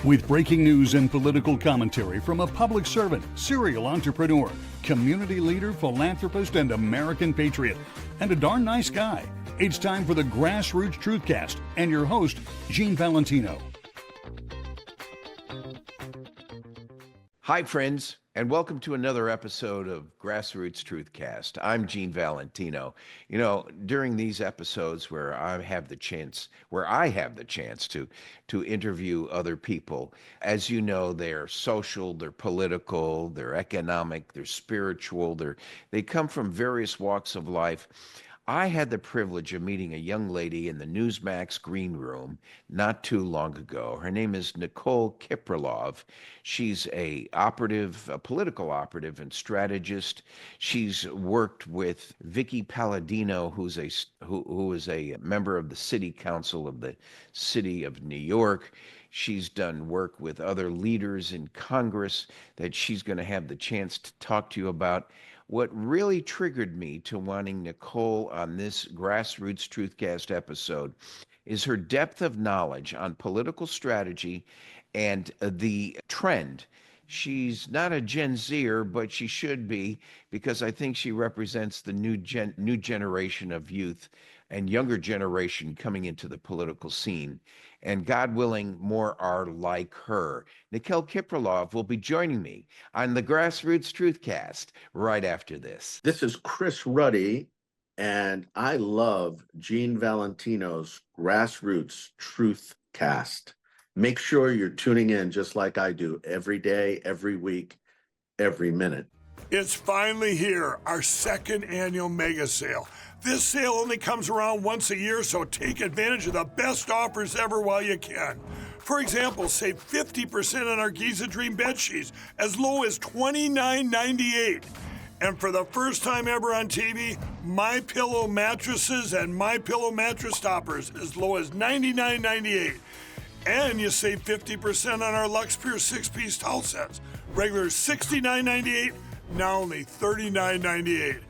With breaking news and political commentary from a public servant, serial entrepreneur, community leader, philanthropist, and American patriot, and a darn nice guy. It's time for the Grassroots Truthcast and your host, Gene Valentino. Hi, friends, and welcome to another episode of Grassroots Truthcast. I'm Gene Valentino. You know, during these episodes where I have the chance to interview other people, as you know, they're social, they're political, they're economic, they're spiritual, they come from various walks of life. I had the privilege of meeting a young lady in the Newsmax green room not too long ago. Her name is Nicole Kiprilov. She's a political operative and strategist. She's worked with Vicky Palladino, who is a member of the City Council of the City of New York. She's done work with other leaders in Congress that she's going to have the chance to talk to you about. What really triggered me to wanting Nicole on this Grassroots Truthcast episode is her depth of knowledge on political strategy and the trend. She's not a Gen Zer, but she should be, because I think she represents the new generation of youth and younger generation coming into the political scene. And God willing, more are like her. Nicole Kiprilov will be joining me on the Grassroots Truthcast right after this. This is Chris Ruddy, and I love Gene Valentino's Grassroots Truthcast. Make sure you're tuning in just like I do every day, every week, every minute. It's finally here, our second annual mega sale. This sale only comes around once a year, so take advantage of the best offers ever while you can. For example, save 50% on our Giza Dream bed sheets, as low as $29.98. And for the first time ever on TV, MyPillow mattresses and MyPillow mattress toppers, as low as $99.98. And you save 50% on our Luxe Pure 6-piece towel sets. Regular $69.98, now only $39.98.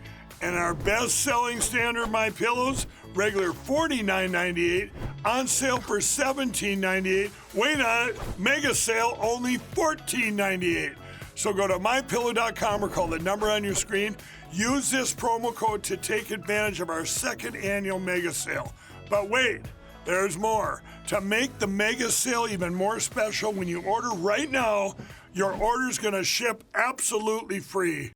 And our best-selling standard MyPillows, regular $49.98, on sale for $17.98. Wait on it, mega sale, only $14.98. So go to MyPillow.com or call the number on your screen. Use this promo code to take advantage of our second annual mega sale. But wait, there's more. To make the mega sale even more special, when you order right now, your order's gonna ship absolutely free.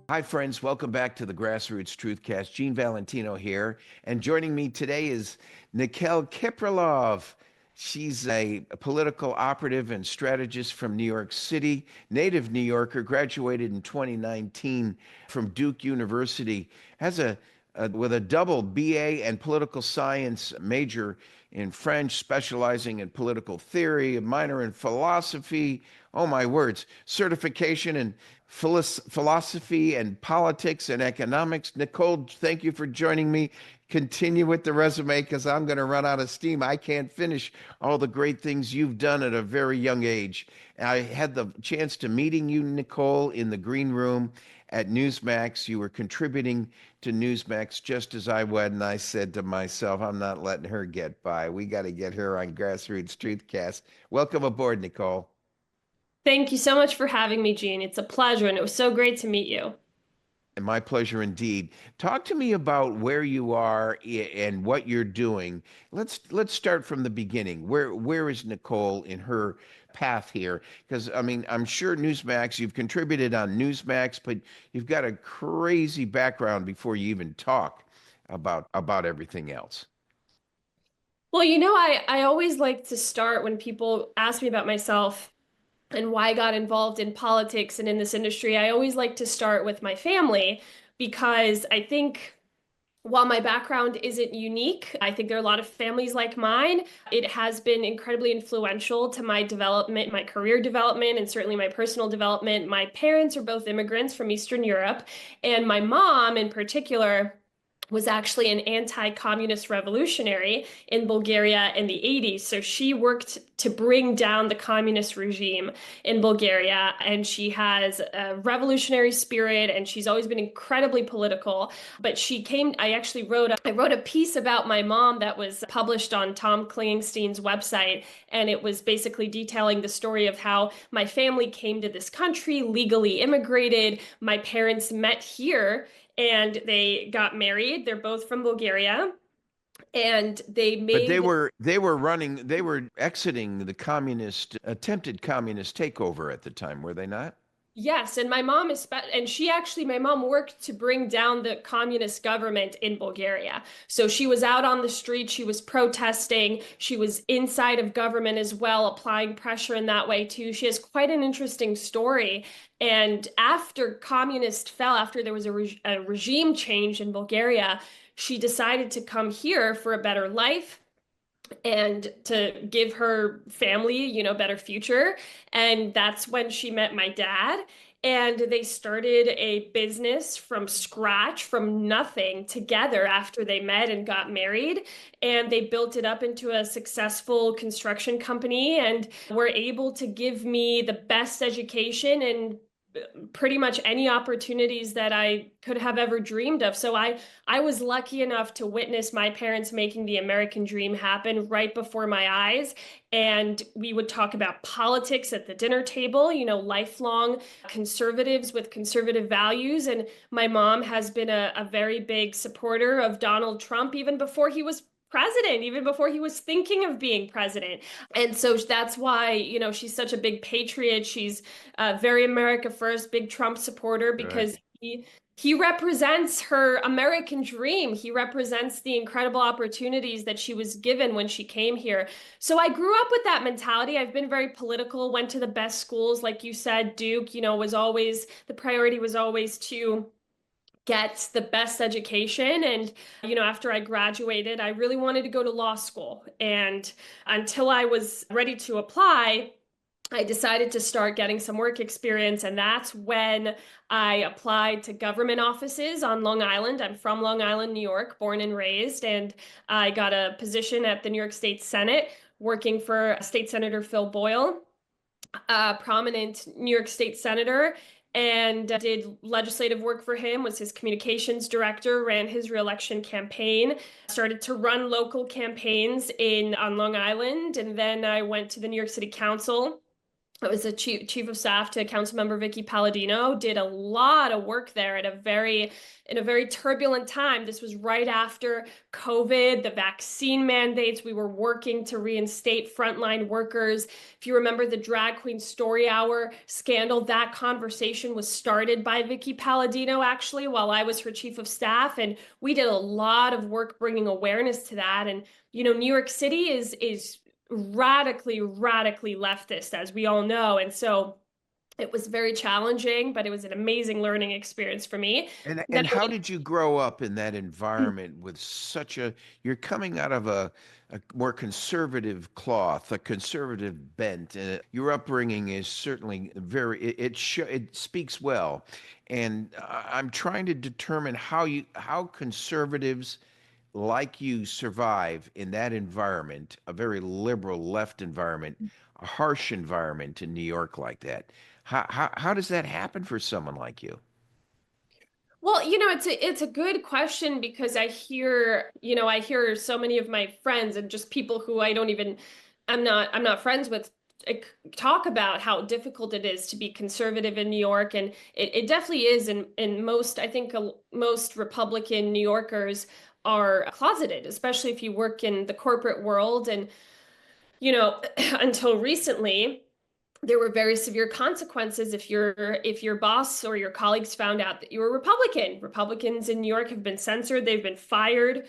Hi, friends. Welcome back to the Grassroots Truthcast. Gene Valentino here. And joining me today is Nicole Kiprilov. She's a political operative and strategist from New York City, native New Yorker, graduated in 2019 from Duke University, has with a double BA and political science major in French, specializing in political theory, a minor in philosophy, oh my words, certification in philosophy and politics and economics. Nicole, thank you for joining me. Continue with the resume, because I'm going to run out of steam. I can't finish all the great things you've done at a very young age. I had the chance to meeting you, Nicole, in the green room at Newsmax. You were contributing to Newsmax just as I was, and I said to myself, I'm not letting her get by. We got to get her on Grassroots Truthcast. Welcome aboard, Nicole. Thank you so much for having me, Gene. It's a pleasure, and it was so great to meet you. And my pleasure indeed. Talk to me about where you are and what you're doing. Let's start from the beginning. Where is Nicole in her path here? Because I mean, I'm sure Newsmax, you've contributed on Newsmax, but you've got a crazy background before you even talk about everything else. Well, you know, I always like to start when people ask me about myself and why I got involved in politics and in this industry. I always like to start with my family, because I think while my background isn't unique, I think there are a lot of families like mine. It has been incredibly influential to my development, my career development, and certainly my personal development. My parents are both immigrants from Eastern Europe, and my mom in particular was actually an anti-communist revolutionary in Bulgaria in the 80s. So she worked to bring down the communist regime in Bulgaria, and she has a revolutionary spirit, and she's always been incredibly political. But I wrote a piece about my mom that was published on Tom Klingstein's website, and it was basically detailing the story of how my family came to this country, legally immigrated. My parents met here and they got married. They're both from Bulgaria, and But they were exiting the attempted communist takeover at the time, were they not? yes, and my mom worked to bring down the communist government in Bulgaria. So she was out on the street, she was protesting, she was inside of government as well, applying pressure in that way too. She has quite an interesting story. And after communist fell, after there was a regime change in Bulgaria, she decided to come here for a better life and to give her family, better future. And that's when she met my dad. And they started a business from scratch, from nothing, together after they met and got married. And they built it up into a successful construction company and were able to give me the best education and pretty much any opportunities that I could have ever dreamed of. So I was lucky enough to witness my parents making the American dream happen right before my eyes. And we would talk about politics at the dinner table, lifelong conservatives with conservative values. And my mom has been a very big supporter of Donald Trump even before he was president, even before he was thinking of being president. And so that's why, she's such a big patriot. She's very America first, big Trump supporter Right. because he represents her American dream. He represents the incredible opportunities that she was given when she came here. So I grew up with that mentality. I've been very political, went to the best schools, like you said, Duke, was always the priority was always to get the best education. And, after I graduated, I really wanted to go to law school. And until I was ready to apply, I decided to start getting some work experience. And that's when I applied to government offices on Long Island. I'm from Long Island, New York, born and raised. And I got a position at the New York State Senate working for State Senator Phil Boyle, a prominent New York State senator, and did legislative work for him, was his communications director, ran his reelection campaign, started to run local campaigns on Long Island, and then I went to the New York City Council. I was a chief of staff to Councilmember Vicky Palladino, did a lot of work there in a very turbulent time. This was right after COVID, the vaccine mandates. We were working to reinstate frontline workers. If you remember the drag queen story hour scandal, that conversation was started by Vicky Palladino, actually, while I was her chief of staff. And we did a lot of work bringing awareness to that. And, New York City is radically leftist, as we all know. And so it was very challenging, but it was an amazing learning experience for me. Then And how did you grow up in that environment with you're coming out of a more conservative cloth, a conservative bent. Your upbringing is certainly it speaks well. And I'm trying to determine how conservatives like you survive in that environment, a very liberal left environment, a harsh environment in New York like that. How does that happen for someone like you? Well, it's a good question because I hear so many of my friends and just people who I'm not friends with, talk about how difficult it is to be conservative in New York. And it definitely is. And I think most Republican New Yorkers are closeted, especially if you work in the corporate world. And, until recently, there were very severe consequences if your boss or your colleagues found out that you were Republican. Republicans in New York have been censored, they've been fired,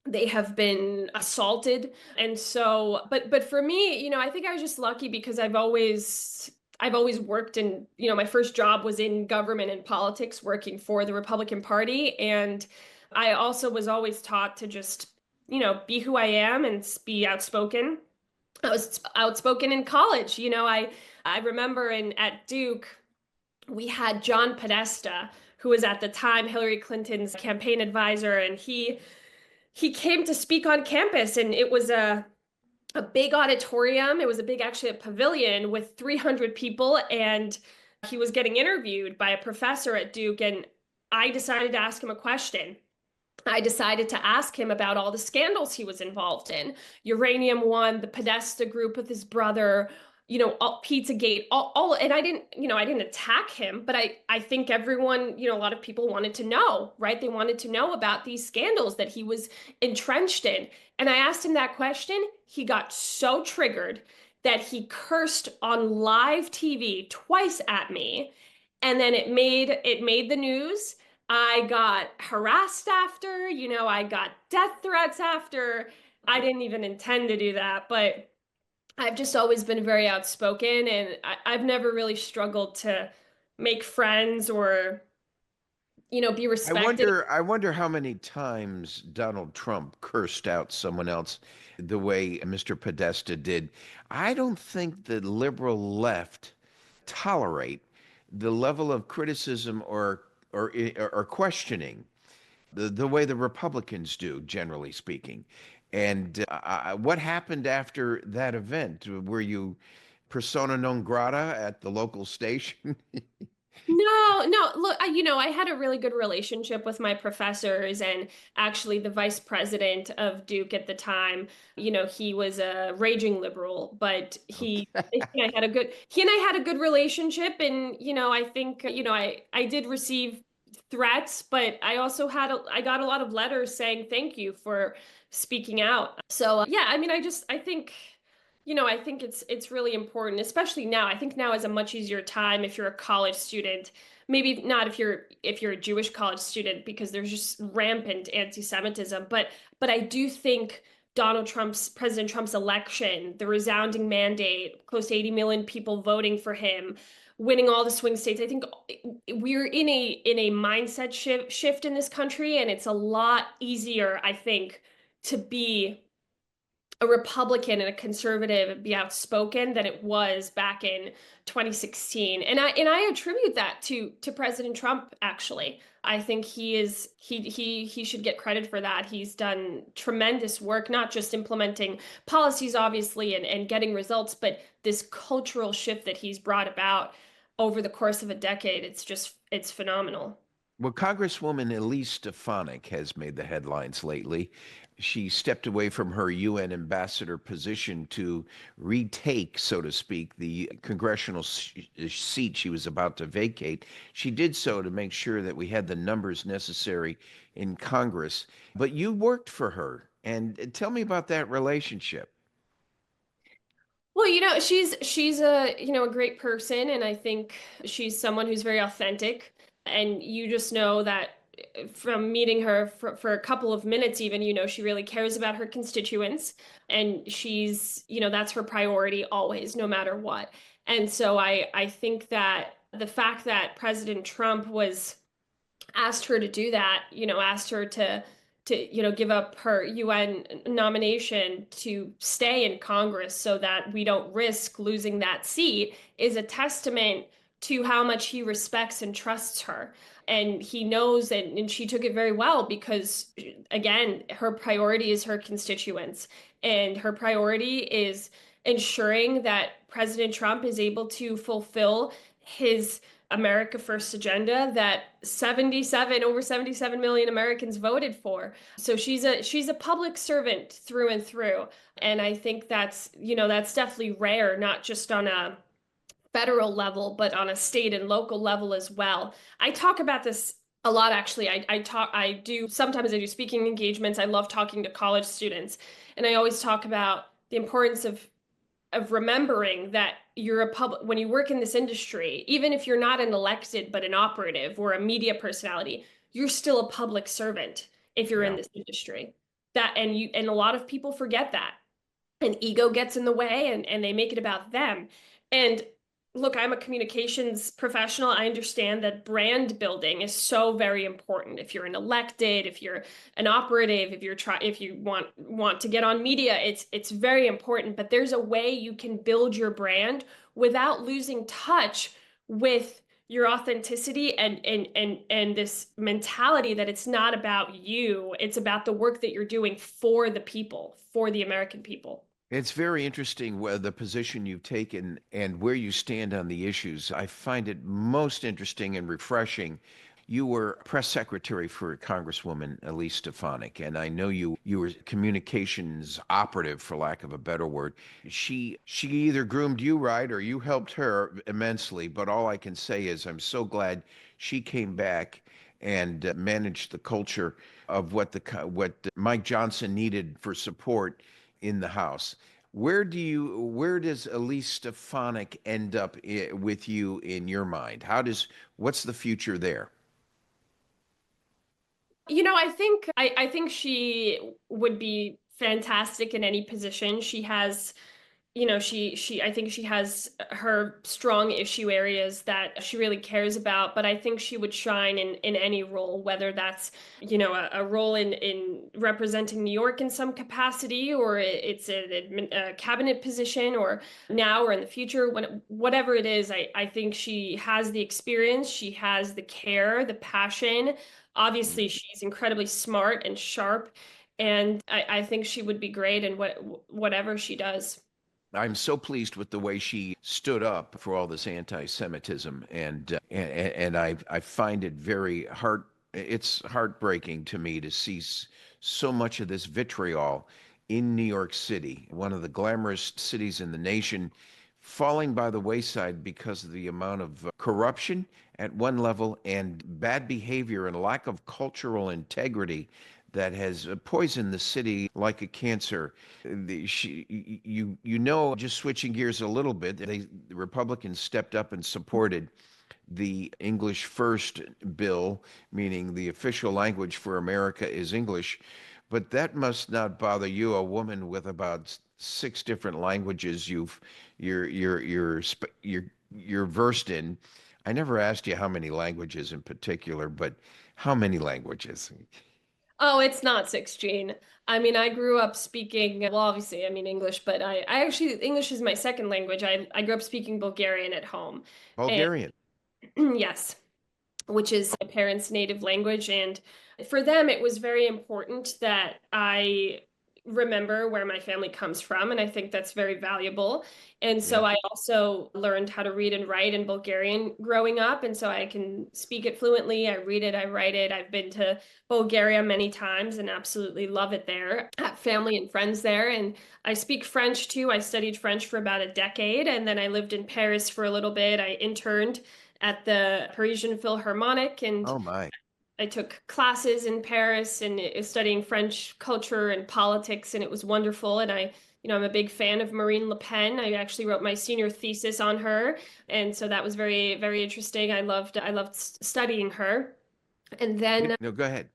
they have been assaulted. And so, but for me, I think I was just lucky because I've always worked in, my first job was in government and politics working for the Republican Party. And I also was always taught to just, be who I am and be outspoken. I was outspoken in college. I remember at Duke, we had John Podesta, who was at the time Hillary Clinton's campaign advisor, and he came to speak on campus, and it was a big auditorium. It was a big, actually, a pavilion with 300 people, and he was getting interviewed by a professor at Duke, and I decided to ask him a question. I decided to ask him about all the scandals he was involved in. Uranium One, the Podesta group with his brother, Pizzagate, and I didn't attack him, but I think everyone, a lot of people wanted to know, right? They wanted to know about these scandals that he was entrenched in. And I asked him that question. He got so triggered that he cursed on live TV twice at me. And then it made the news. I got harassed after, I got death threats after. I didn't even intend to do that, but I've just always been very outspoken, and I've never really struggled to make friends or, be respected. I wonder how many times Donald Trump cursed out someone else the way Mr. Podesta did. I don't think the liberal left tolerate the level of criticism or questioning the way the Republicans do, generally speaking. And what happened after that event? Were you persona non grata at the local station? No, no. Look, I had a really good relationship with my professors, and actually the vice president of Duke at the time, he was a raging liberal, but he and I had a good relationship. And, I think, I did receive threats, but I got a lot of letters saying thank you for speaking out. So, yeah, I mean, I think, I think it's really important, especially now. I think now is a much easier time if you're a college student. Maybe not if you're a Jewish college student, because there's just rampant anti-Semitism. But I do think President Trump's election, the resounding mandate, close to 80 million people voting for him, winning all the swing states. I think we're in a mindset shift in this country, and it's a lot easier, I think, to be a Republican and a conservative and be outspoken than it was back in 2016. And I attribute that to President Trump, actually. I think he should get credit for that. He's done tremendous work, not just implementing policies, obviously, and getting results, but this cultural shift that he's brought about over the course of a decade. It's phenomenal. Well, Congresswoman Elise Stefanik has made the headlines lately. She stepped away from her UN ambassador position to retake, so to speak, the congressional seat she was about to vacate. She did so to make sure that we had the numbers necessary in Congress. But you worked for her, and tell me about that relationship. Well, she's a great person, and I think she's someone who's very authentic. And you just know that from meeting her for a couple of minutes, even, she really cares about her constituents, and that's her priority always, no matter what. And so I think that the fact that President Trump asked her to do that, asked her to give up her UN nomination to stay in Congress so that we don't risk losing that seat, is a testament to how much he respects and trusts her. And he knows, and she took it very well, because, again, her priority is her constituents, and her priority is ensuring that President Trump is able to fulfill his America First agenda that over 77 million Americans voted for. So she's a public servant through and through. And I think that's definitely rare, not just on a federal level, but on a state and local level as well. I talk about this a lot, actually. Sometimes I do speaking engagements. I love talking to college students. And I always talk about the importance of remembering that when you work in this industry, even if you're not an elected but an operative or a media personality, you're still a public servant if you're in this industry. And a lot of people forget that, and ego gets in the way, and they make it about them. And look, I'm a communications professional. I understand that brand building is so very important. If you're an elected, if you're an operative, if you want to get on media, it's very important. But there's a way you can build your brand without losing touch with your authenticity and this mentality that it's not about you, it's about the work that you're doing for the people, for the American people. It's very interesting the position you've taken and where you stand on the issues. I find it most interesting and refreshing. You were press secretary for Congresswoman Elise Stefanik, and I know you were communications operative, for lack of a better word. She either groomed you right or you helped her immensely. But all I can say is I'm so glad she came back and managed the culture of what Mike Johnson needed for support in the House. Where does Elise Stefanik end up with you in your mind? What's the future there? I think she would be fantastic in any position. She has, she I think she has her strong issue areas that she really cares about, but I think she would shine in any role, whether that's, a role in representing New York in some capacity, or it's a cabinet position, or now or in the future, whatever it is. I think she has the experience, she has the care, the passion. Obviously, she's incredibly smart and sharp, and I think she would be great in whatever she does. I'm so pleased with the way she stood up for all this anti-Semitism, and I find it it's heartbreaking to me to see so much of this vitriol in New York City, one of the glamorous cities in the nation, falling by the wayside because of the amount of corruption at one level and bad behavior and lack of cultural integrity that has poisoned the city like a cancer. Just switching gears a little bit, the Republicans stepped up and supported the English First bill, meaning the official language for America is English. But that must not bother you, a woman with about six different languages you're versed in. I never asked you how many languages in particular, but how many languages? Oh, it's not six, Gene. I mean, I grew up speaking, well, obviously, I mean English, but I actually, English is my second language. I grew up speaking Bulgarian at home. And Bulgarian. yes, which is my parents' native language. And for them, it was very important that I remember where my family comes from. And I think that's very valuable. And so Yeah. I also learned how to read and write in Bulgarian growing up. And so I can speak it fluently. I read it, I write it. I've been to Bulgaria many times and absolutely love it there. I have family and friends there. And I speak French too. I studied French for about a decade. And then I lived in Paris for a little bit. I interned at the Parisian Philharmonic, and Oh my. I took classes in Paris and studying French culture and politics, and it was wonderful. And I'm a big fan of Marine Le Pen. I actually wrote my senior thesis on her, and so that was very, very interesting. I loved studying her. And then No, go ahead.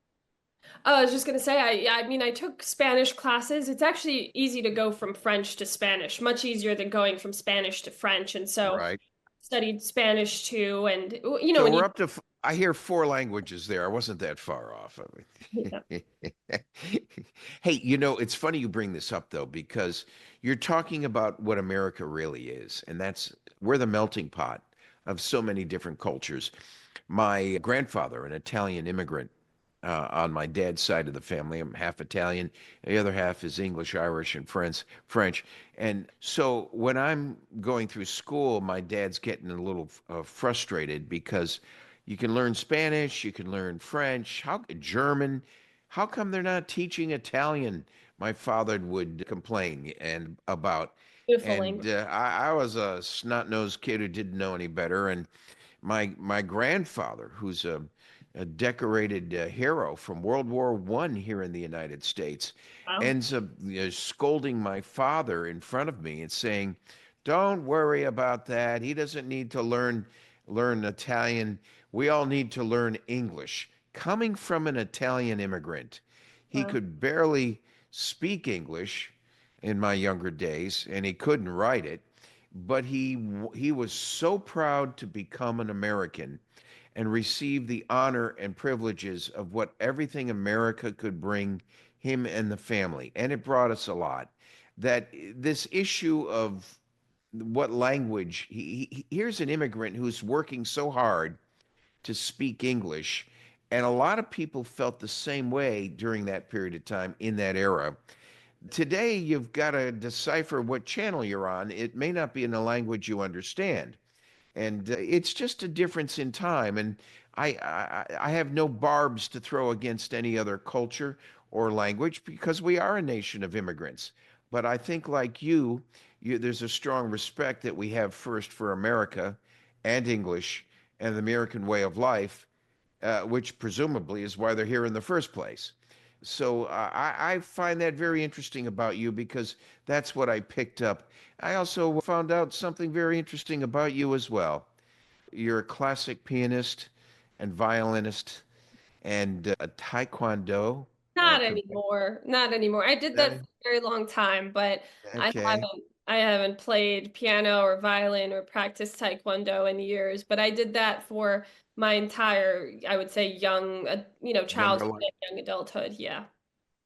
I was just gonna say, I mean, I took Spanish classes. It's actually easy to go from French to Spanish, much easier than going from Spanish to French. And so Right. studied Spanish too, and So when we're you up to, I hear four languages there. I wasn't that far off. yeah, Hey, it's funny you bring this up though, because you're talking about what America really is, and we're the melting pot of so many different cultures. My grandfather, an Italian immigrant, on my dad's side of the family. I'm half Italian. The other half is English, Irish, and French. And so when I'm going through school, my dad's getting a little frustrated because you can learn Spanish, you can learn French, German. How come they're not teaching Italian? My father would complain and about. beautiful And language. I was a snot-nosed kid who didn't know any better. And my grandfather, who's a decorated hero from World War I here in the United States, Wow. ends up scolding my father in front of me and saying, "Don't worry about that. He doesn't need to learn Italian. We all need to learn English." Coming from an Italian immigrant, he Wow. could barely speak English in my younger days, and he couldn't write it, but he was so proud to become an American and receive the honor and privileges of what everything America could bring him and the family. And it brought us a lot. That this issue of what language. Here's an immigrant who's working so hard to speak English. And a lot of people felt the same way during that period of time in that era. Today, you've got to decipher what channel you're on. It may not be in a language you understand. And it's just a difference in time. And I have no barbs to throw against any other culture or language because we are a nation of immigrants. But I think, like there's a strong respect that we have first for America and English and the American way of life, which presumably is why they're here in the first place. So I find that very interesting about you because that's what I picked up. I also found out something very interesting about you as well. You're a classic pianist and violinist and a taekwondo. Not anymore. Not anymore. I did that for a very long time, but I Okay. haven't I haven't played piano or violin or practiced taekwondo in years, but I did that for my entire, I would say, young, Younger childhood life. and young adulthood. Yeah.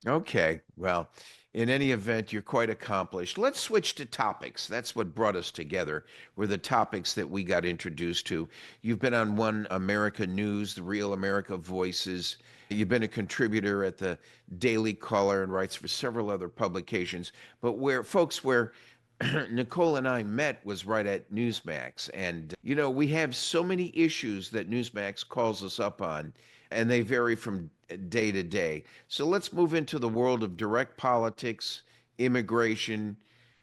Okay. Well, in any event, you're quite accomplished. Let's switch to topics. That's what brought us together, were the topics that we got introduced to. You've been on One America News, the Real America Voices. You've been a contributor at the Daily Caller and writes for several other publications. But where Nicole and I met was right at Newsmax. And, we have so many issues that Newsmax calls us up on, and they vary from day to day. So let's move into the world of direct politics, immigration,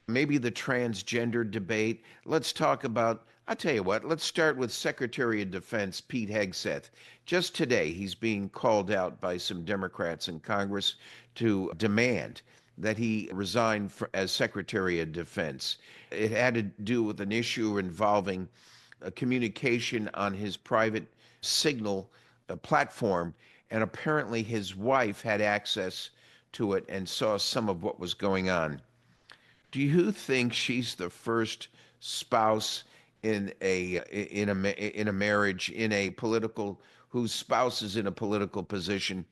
maybe the transgender debate. Let's talk about, I'll tell you what, let's start with Secretary of Defense Pete Hegseth. Just today, he's being called out by some Democrats in Congress to demand that he resign as Secretary of Defense. It had to do with an issue involving a communication on his private Signal platform, and apparently his wife had access to it and saw some of what was going on. Do you think she's the first spouse in a marriage in a political whose spouse is in a political position?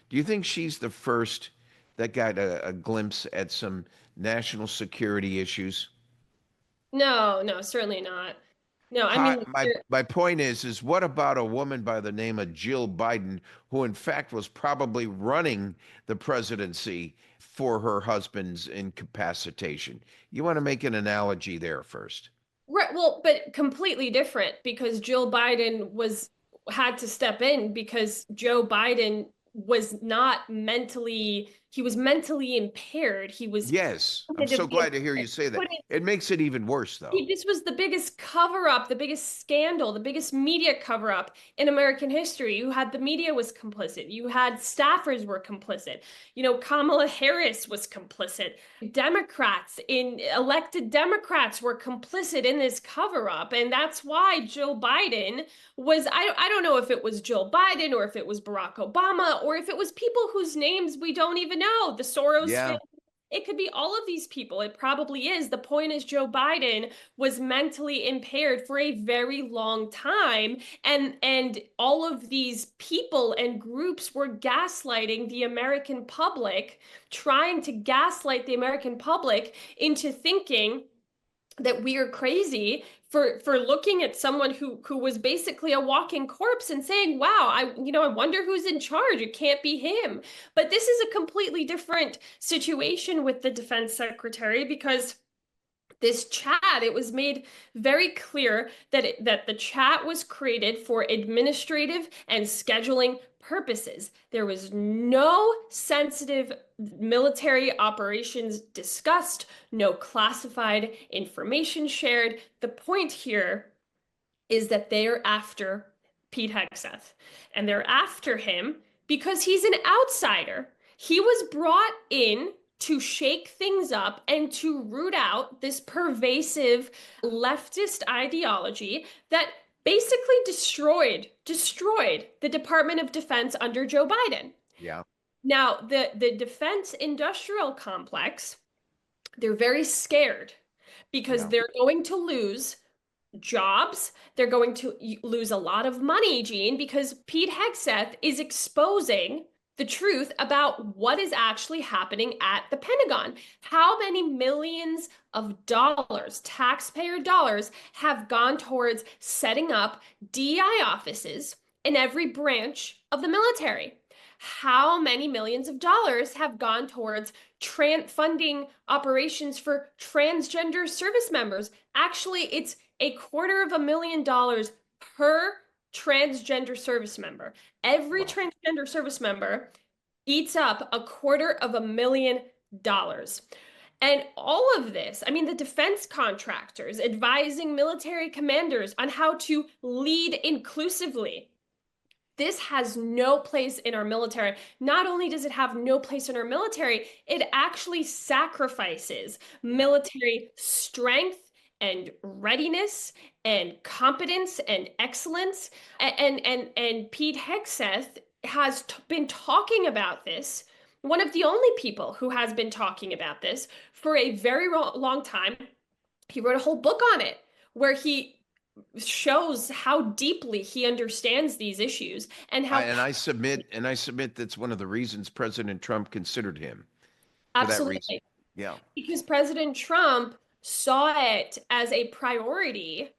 Do you think she's the first that got a glimpse at some national security issues? No, no, certainly not. No, I Hi, mean, my point is what about a woman by the name of Jill Biden, who in fact was probably running the presidency for her husband's incapacitation? You want to make an analogy there first. right, well, but completely different because Jill Biden had to step in because Joe Biden was not mentally, he was mentally impaired. He was Yes, I'm so cognitively glad to hear you impaired. say that. It makes it even worse, though. This was the biggest cover up, the biggest scandal, the biggest media cover up in American history. You had the media was complicit. You had staffers were complicit. Kamala Harris was complicit. Elected Democrats were complicit in this cover up. And that's why Joe Biden I don't know if it was Joe Biden or if it was Barack Obama or if it was people whose names we don't even know, the Soros Yeah, family. It could be all of these people. It probably is. The point is, Joe Biden was mentally impaired for a very long time, and all of these people and groups were gaslighting the American public, trying to gaslight the American public into thinking that we are crazy for looking at someone who was basically a walking corpse and saying, wow, I wonder who's in charge. It can't be him. But this is a completely different situation with the defense secretary because this chat, it was made very clear that the chat was created for administrative and scheduling purposes. There was no sensitive military operations discussed, no classified information shared. The point here is that they are after Pete Hegseth, and they're after him because he's an outsider. He was brought in to shake things up and to root out this pervasive leftist ideology that basically destroyed the Department of Defense under Joe Biden. yeah, Now, the defense industrial complex, they're very scared because yeah. they're going to lose jobs. They're going to lose a lot of money, Gene, because Pete Hegseth is exposing the truth about what is actually happening at the Pentagon. How many millions of dollars, taxpayer dollars, have gone towards setting up DEI offices in every branch of the military? How many millions of dollars have gone towards funding operations for transgender service members? Actually, it's $250,000 per transgender service member. Every Wow. transgender service member eats up $250,000. And all of this, I mean, the defense contractors advising military commanders on how to lead inclusively. This has no place in our military. Not only does it have no place in our military, it actually sacrifices military strength and readiness and competence and excellence. And Pete Hegseth has been talking about this, one of the only people who has been talking about this for a very long time. He wrote a whole book on it where he shows how deeply he understands these issues and how I submit that's one of the reasons President Trump considered him for that reason. absolutely, Yeah. because President Trump saw it as a priority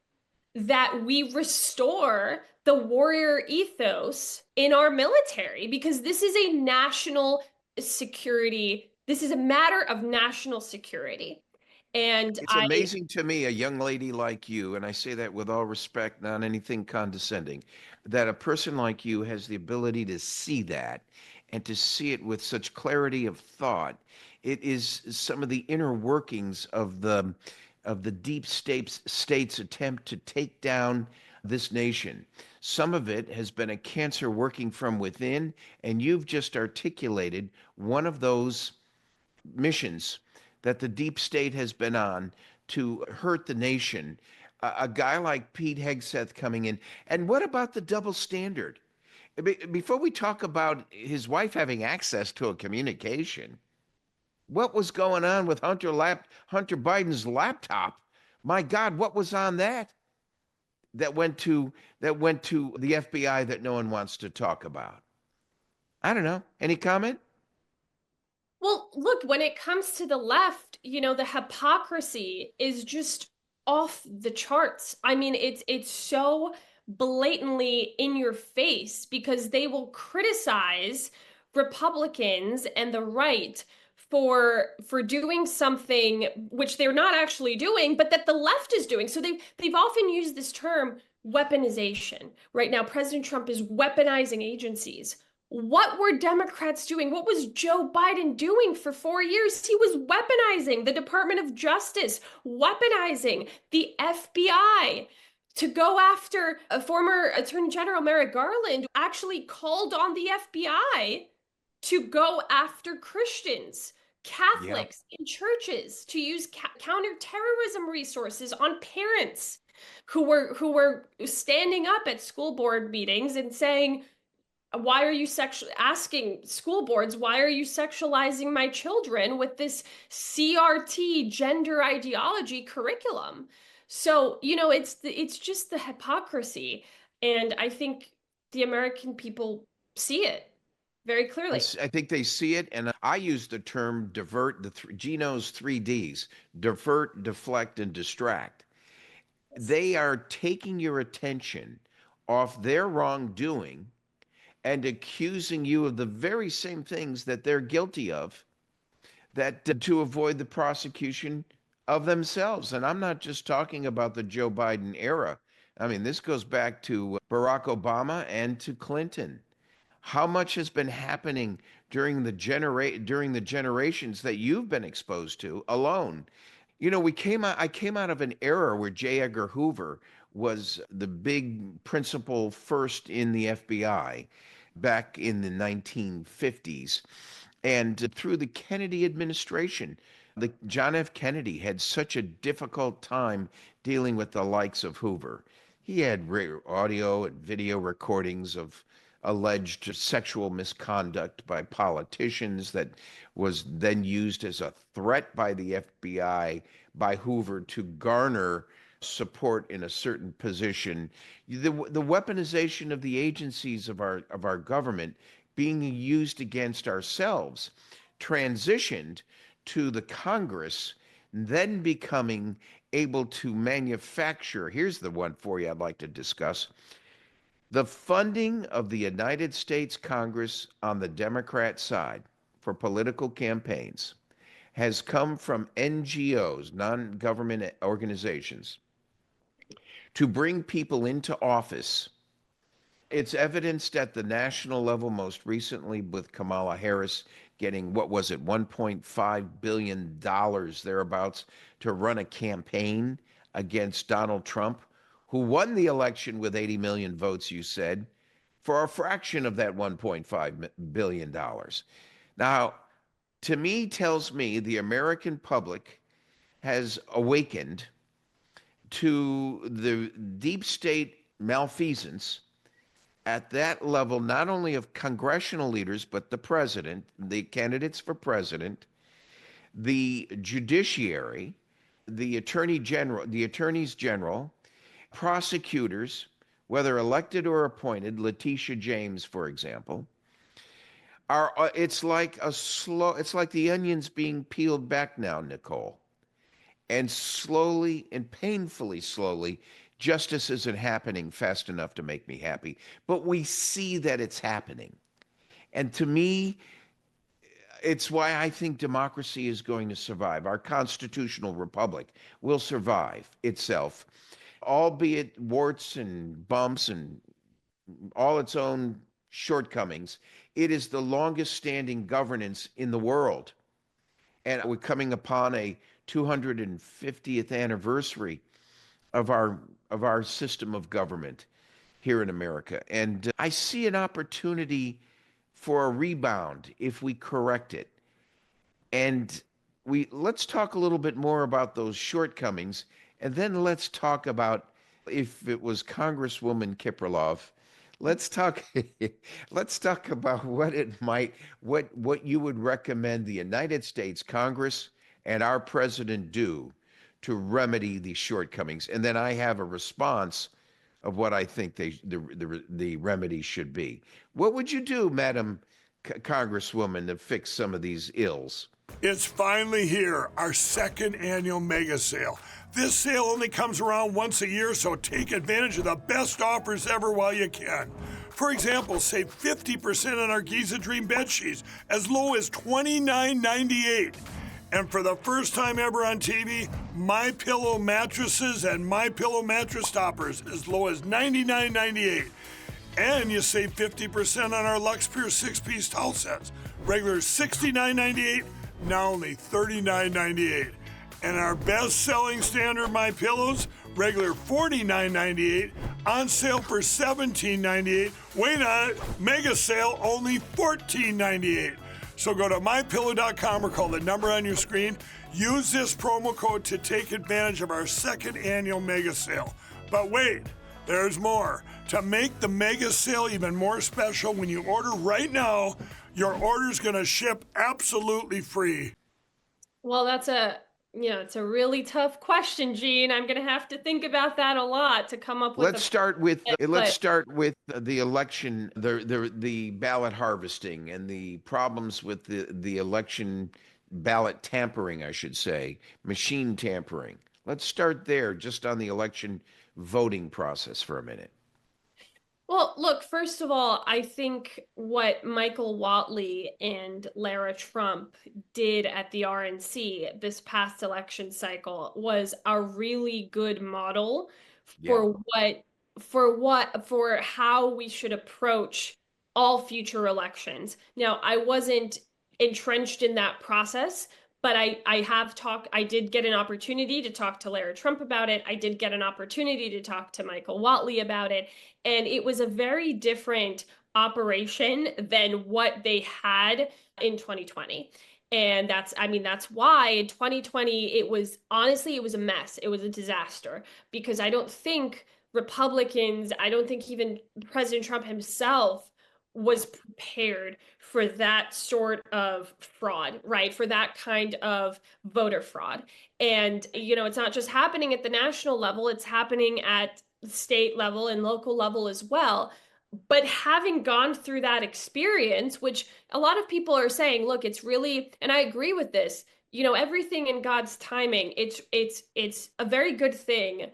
that we restore the warrior ethos in our military, because this is a national security, this is a matter of national security. And It's amazing to me, a young lady like you, and I say that with all respect, not anything condescending, that a person like you has the ability to see that and to see it with such clarity of thought. It is some of the inner workings of the deep state's attempt to take down this nation. Some of it has been a cancer working from within, and you've just articulated one of those missions that the deep state has been on to hurt the nation. A guy like Pete Hegseth coming in. And what about the double standard? Before we talk about his wife having access to a communication, what was going on with Hunter Biden's laptop? My God, what was on that? That went to the FBI that no one wants to talk about. I don't know. Any comment? well, look, when it comes to the left, the hypocrisy is just off the charts. I mean, it's so blatantly in your face because they will criticize Republicans and the right for doing something which they're not actually doing, but that the left is doing. So they've often used this term weaponization. Right now, President Trump is weaponizing agencies. What were Democrats doing? What was Joe Biden doing for 4 years? He was weaponizing the Department of Justice, weaponizing the FBI to go after a former Attorney General Merrick Garland, actually called on the FBI to go after Christians, Catholics in churches, to use counterterrorism resources on parents who were standing up at school board meetings and saying, why are you asking school boards, why are you sexualizing my children with this CRT gender ideology curriculum? So, it's just the hypocrisy. And I think the American people see it very clearly. I think they see it, and I use the term divert, Gino's 3Ds: divert, deflect, and distract. They are taking your attention off their wrongdoing and accusing you of the very same things that they're guilty of, that to avoid the prosecution of themselves. And I'm not just talking about the Joe Biden era. I mean, this goes back to Barack Obama and to Clinton. How much has been happening during the generations that you've been exposed to alone? I came out of an era where J. Edgar Hoover was the big principal first in the FBI back in the 1950s. And through the Kennedy administration, John F. Kennedy had such a difficult time dealing with the likes of Hoover. He had audio and video recordings of alleged sexual misconduct by politicians that was then used as a threat by the FBI, by Hoover, to garner support in a certain position. The weaponization of the agencies of our government being used against ourselves, transitioned to the Congress, then becoming able to manufacture. Here's the one for you I'd like to discuss. The funding of the United States Congress on the Democrat side for political campaigns has come from NGOs, non-government organizations, to bring people into office. It's evidenced at the national level, most recently with Kamala Harris getting, what was it, $1.5 billion thereabouts to run a campaign against Donald Trump, who won the election with 80 million votes, you said, for a fraction of that $1.5 billion. Now, to me, tells me the American public has awakened to the deep state malfeasance at that level, not only of congressional leaders, but the president, the candidates for president, the judiciary, the attorneys general, prosecutors, whether elected or appointed, Letitia James, for example, are it's like the onions being peeled back now, Nicole. And slowly and painfully slowly, justice isn't happening fast enough to make me happy. But we see that it's happening. And to me, it's why I think democracy is going to survive. Our constitutional republic will survive itself, albeit warts and bumps and all its own shortcomings. It is the longest standing governance in the world. And we're coming upon a 250th anniversary of our system of government here in America. And I see an opportunity for a rebound if we correct it. And let's talk a little bit more about those shortcomings, and then let's talk about, if it was Congresswoman Kiprilov, let's talk about what you would recommend the United States Congress and our president do to remedy these shortcomings. And then I have a response of what I think the remedy should be. What would you do, Madam Congresswoman, to fix some of these ills? It's finally here, our second annual mega sale. This sale only comes around once a year, so take advantage of the best offers ever while you can. For example, save 50% on our Giza Dream bed sheets, as low as $29.98. And for the first time ever on TV, My Pillow mattresses and My Pillow mattress toppers, as low as $99.98. And you save 50% on our Lux Pure 6-piece towel sets. Regular $69.98, now only $39.98. And our best-selling standard My Pillows, regular $49.98, on sale for $17.98. Wait on it, mega sale, only $14.98. So go to mypillow.com or call the number on your screen. Use this promo code to take advantage of our second annual mega sale. But wait, there's more. To make the mega sale even more special, when you order right now, your order's gonna ship absolutely free. Well, it's a really tough question, Gene. I'm going to have to think about that a lot to come up with. Let's start with the election, the ballot harvesting, and the problems with the election ballot tampering, I should say, machine tampering. Let's start there, just on the election voting process for a minute. Well, look, first of all, I think what Michael Whatley and Lara Trump did at the RNC this past election cycle was a really good model for how we should approach all future elections. Now, I wasn't entrenched in that process, but I did get an opportunity to talk to Lara Trump about it. I did get an opportunity to talk to Michael Whatley about it. And it was a very different operation than what they had in 2020. And that's why in 2020, it was a mess. It was a disaster, because I don't think Republicans, I don't think even President Trump himself was prepared for that sort of fraud, right? For that kind of voter fraud. And, it's not just happening at the national level, it's happening at state level and local level as well. But having gone through that experience, which a lot of people are saying, look, it's really, and I agree with this, everything in God's timing, it's a very good thing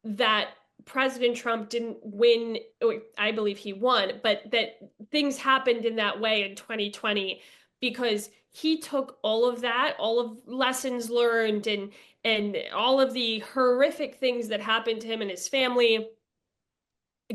that President Trump didn't win, or I believe he won, but that things happened in that way in 2020 because he took all of that, all of lessons learned and all of the horrific things that happened to him and his family,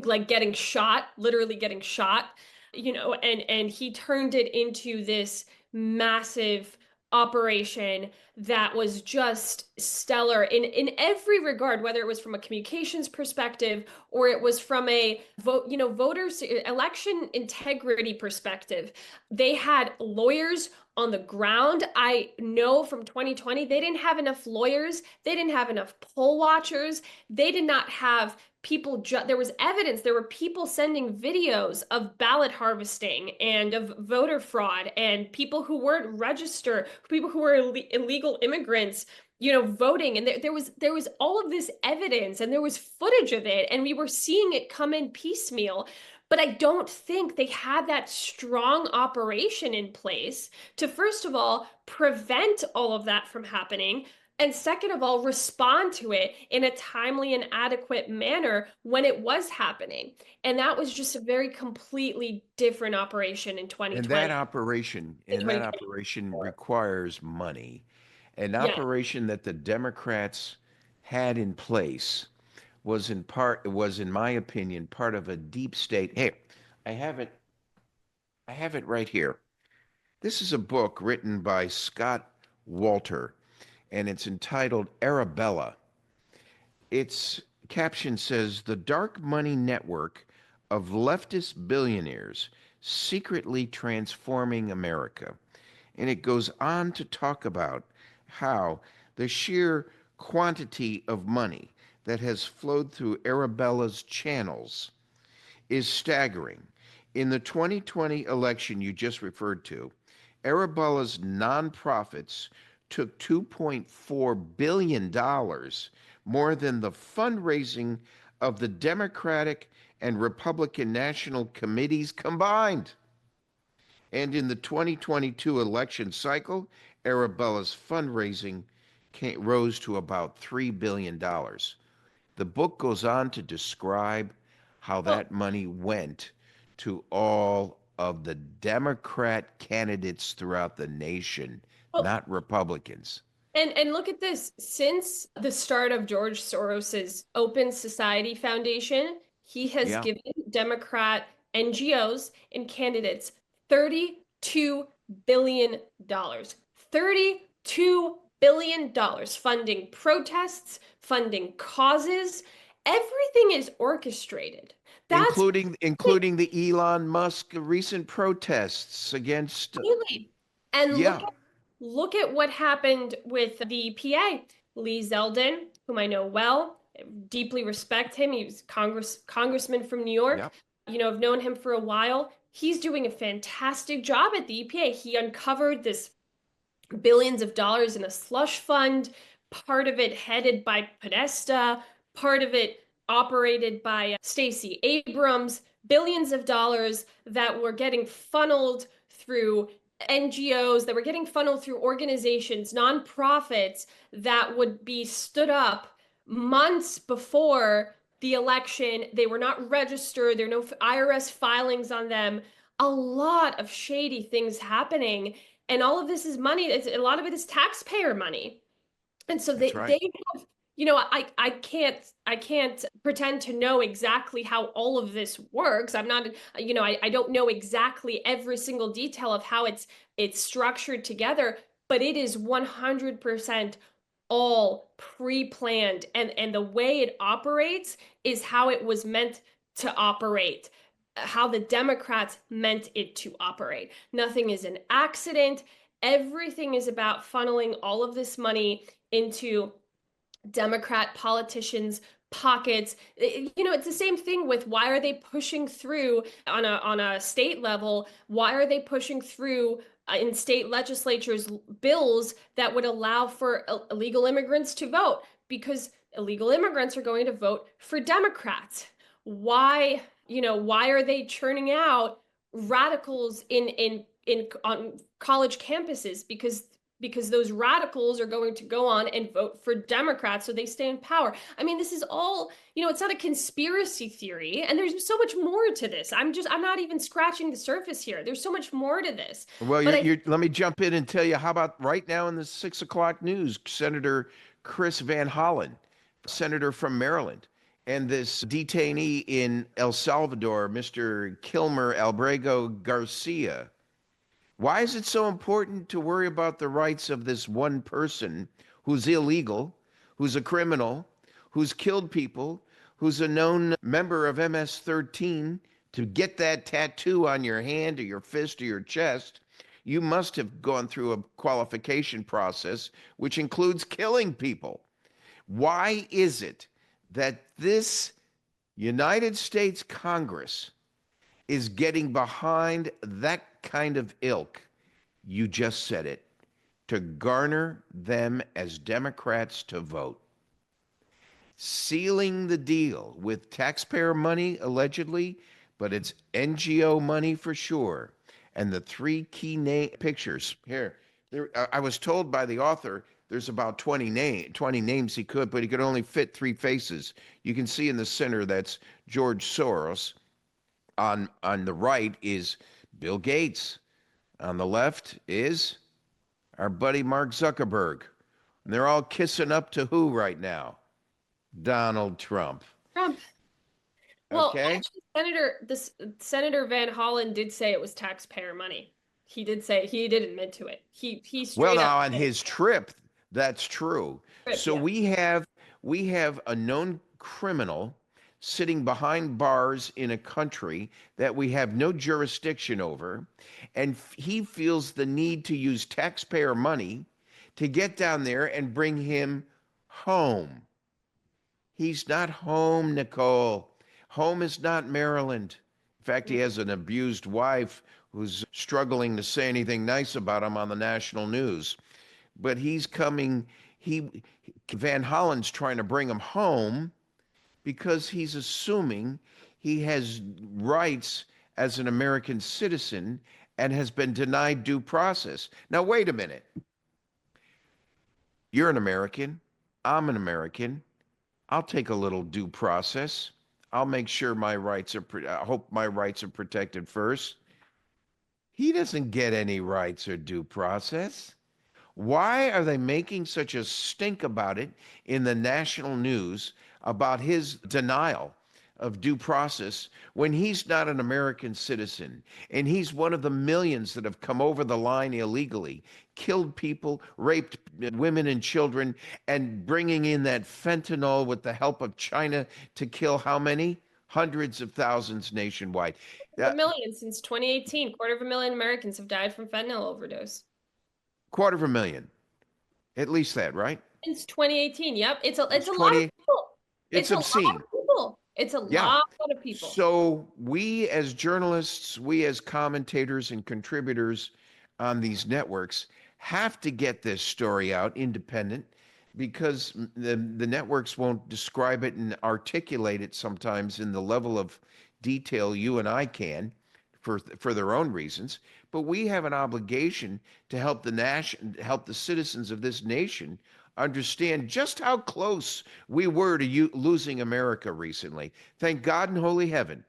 like getting shot, literally getting shot, and he turned it into this massive operation that was just stellar in every regard, whether it was from a communications perspective or it was from a voters election integrity perspective. They had lawyers on the ground. I know from 2020 they didn't have enough lawyers, they didn't have enough poll watchers, they did not have people. There was evidence, there were people sending videos of ballot harvesting and of voter fraud and people who weren't registered, people who were illegal immigrants, voting. And there was all of this evidence and there was footage of it and we were seeing it come in piecemeal. But I don't think they had that strong operation in place to, first of all, prevent all of that from happening, and second of all, respond to it in a timely and adequate manner when it was happening. And that was just a very completely different operation in And 2020. that operation requires money. An Yeah. operation that the Democrats had in place was in my opinion part of a deep state. Hey, I have it right here. This is a book written by Scott Walter, and it's entitled Arabella. Its caption says, "The dark money network of leftist billionaires secretly transforming America." And it goes on to talk about how the sheer quantity of money that has flowed through Arabella's channels is staggering. In the 2020 election you just referred to, Arabella's nonprofits took $2.4 billion, more than the fundraising of the Democratic and Republican National Committees combined. And in the 2022 election cycle, Arabella's fundraising rose to about $3 billion. The book goes on to describe how Well, that money went to all of the Democrat candidates throughout the nation, well, not Republicans. and look at this. Since the start of George Soros's Open Society Foundation, he has Yeah, given Democrat NGOs and candidates $32 billion. $32 billion funding protests, funding causes. Everything is orchestrated. That's including the Elon Musk recent protests against. really. And Yeah, look at what happened with the PA. Lee Zeldin, whom I know well, deeply respect him. He was congressman from New York. yeah, I've known him for a while. He's doing a fantastic job at the EPA. He uncovered this billions of dollars in a slush fund, part of it headed by Podesta, part of it operated by Stacey Abrams, billions of dollars that were getting funneled through NGOs, that were getting funneled through organizations, nonprofits that would be stood up months before the election. They were not registered, there are no IRS filings on them. A lot of shady things happening. And all of this is money. A lot of it is taxpayer money. And so that's right. they have, I can't pretend to know exactly how all of this works. I'm not, I don't know exactly every single detail of how it's structured together, but it is 100% all pre-planned, and the way it operates is how it was meant to operate, how the Democrats meant it to operate. Nothing is an accident. Everything is about funneling all of this money into Democrat politicians' pockets. It's the same thing with, why are they pushing through on a state level? Why are they pushing through in state legislatures bills that would allow for illegal immigrants to vote? Because illegal immigrants are going to vote for Democrats. Why why are they churning out radicals on college campuses? Because those radicals are going to go on and vote for Democrats so they stay in power. I mean, this is all, it's not a conspiracy theory, and there's so much more to this. I'm not even scratching the surface here. There's so much more to this. Well, But let me jump in and tell you, how about right now in the 6 o'clock news, Senator Chris Van Hollen, senator from Maryland, and this detainee in El Salvador, Mr. Kilmer Albrego Garcia. Why is it so important to worry about the rights of this one person who's illegal, who's a criminal, who's killed people, who's a known member of MS-13? To get that tattoo on your hand or your fist or your chest, you must have gone through a qualification process, which includes killing people. Why is it that this United States Congress is getting behind that kind of ilk? You just said it, to garner them as Democrats to vote. Sealing the deal with taxpayer money, allegedly, but it's NGO money for sure. And the three key pictures here. I was told by the author there's about 20 names he could, but he could only fit 3 faces. You can see in the center that's George Soros. On the right is Bill Gates. On the left is our buddy Mark Zuckerberg. And they're all kissing up to who right now? Donald Trump. Trump. Well, Okay. actually, Senator Van Hollen did say it was taxpayer money. He did say, he did admit to it. He straight Well, now up on his trip, that's true. So yeah. we have a known criminal sitting behind bars in a country that we have no jurisdiction over, and he feels the need to use taxpayer money to get down there and bring him home. He's not home, Nicole. Home is not Maryland. In fact, he has an abused wife who's struggling to say anything nice about him on the national news. But he's coming, Van Hollen's trying to bring him home because he's assuming he has rights as an American citizen and has been denied due process. Now, wait a minute. You're an American. I'm an American. I'll take a little due process. I'll make sure my rights are, I hope my rights are protected first. He doesn't get any rights or due process. Why are they making such a stink about it in the national news about his denial of due process when he's not an American citizen and he's one of the millions that have come over the line illegally, killed people, raped women and children, and bringing in that fentanyl with the help of China to kill how many? Hundreds of thousands nationwide. A million since 2018. 250,000 Americans have died from fentanyl overdose. 250,000. At least that, right? Since 2018. Yep. It's a lot of people. It's obscene. A lot of people. It's a lot of people. So we as journalists, we as commentators and contributors on these networks have to get this story out independent, because the networks won't describe it and articulate it sometimes in the level of detail you and I can for their own reasons. But we have an obligation to help the citizens of this nation understand just how close we were to losing America recently. Thank God in holy heaven,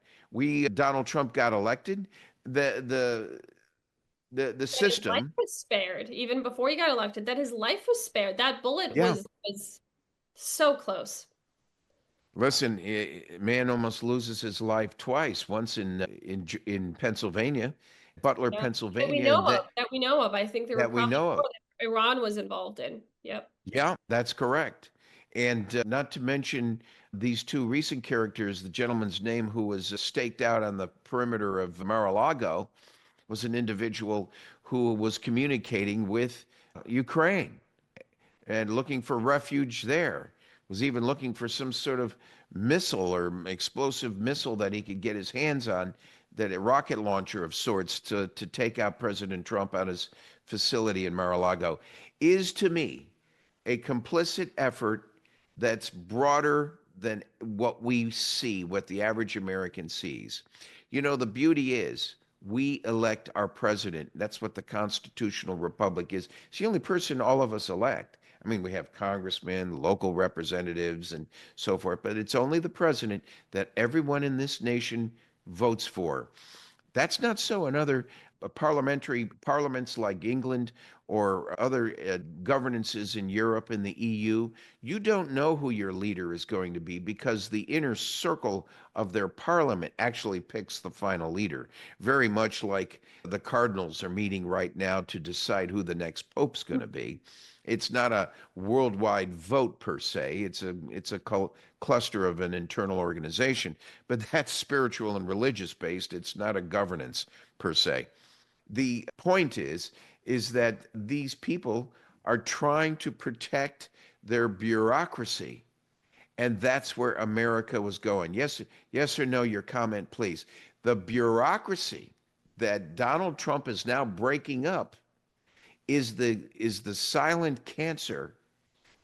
Donald Trump got elected. The system. His life was spared even before he got elected. That his life was spared. That bullet was so close. Listen, man almost loses his life twice. Once in Pennsylvania, Butler, Pennsylvania. That we know of. I think there were probably more that Iran was involved in. Yep. Yeah, that's correct. And not to mention these two recent characters, the gentleman's name who was staked out on the perimeter of Mar-a-Lago was an individual who was communicating with Ukraine and looking for refuge there. Was even looking for some sort of missile or explosive missile that he could get his hands on, that a rocket launcher of sorts to take out President Trump at his facility in Mar-a-Lago, is to me a complicit effort that's broader than what we see, what the average American sees. You know, the beauty is we elect our president. That's what the constitutional republic is. It's the only person all of us elect. I mean, we have congressmen, local representatives, and so forth, but it's only the president that everyone in this nation votes for. That's not so in other parliamentary parliaments like England or other governances in Europe and the EU. You don't know who your leader is going to be because the inner circle of their parliament actually picks the final leader. Very much like the cardinals are meeting right now to decide who the next pope's going to be. It's not a worldwide vote per se. It's a cluster of an internal organization, but that's spiritual and religious based. It's not a governance per se. The point is that these people are trying to protect their bureaucracy, and that's where America was going. Yes or no, your comment, please. The bureaucracy that Donald Trump is now breaking up is the silent cancer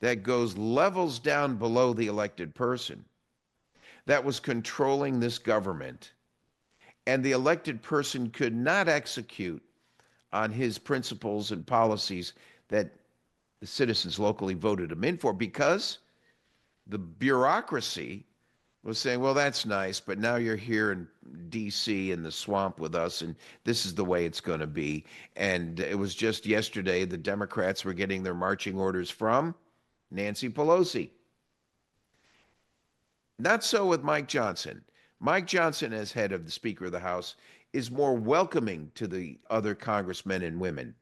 that goes levels down below the elected person that was controlling this government. And the elected person could not execute on his principles and policies that the citizens locally voted him in for because the bureaucracy was saying, well, that's nice, but now you're here in D.C. in the swamp with us, and this is the way it's going to be. And it was just yesterday the Democrats were getting their marching orders from Nancy Pelosi. Not so with Mike Johnson. Mike Johnson, as head of the Speaker of the House, is more welcoming to the other congressmen and women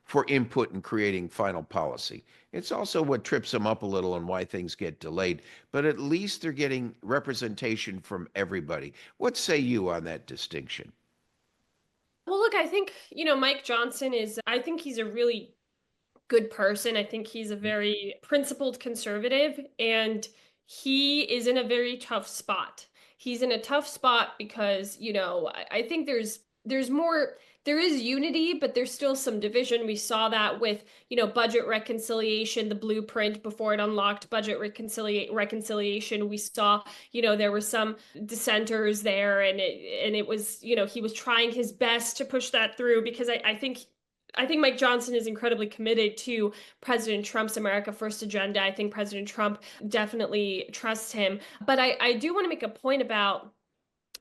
for input in creating final policy. It's also what trips them up a little and why things get delayed, but at least they're getting representation from everybody. What say you on that distinction? Well, look, I think, Mike Johnson I think he's a really good person. I think he's a very principled conservative, and he is in a very tough spot. He's in a tough spot because, I think there's more, there is unity, but there's still some division. We saw that with, budget reconciliation, the blueprint before it unlocked budget reconciliation. We saw, there were some dissenters there, and it was, he was trying his best to push that through because I think Mike Johnson is incredibly committed to President Trump's America First agenda. I think President Trump definitely trusts him. But I do want to make a point about,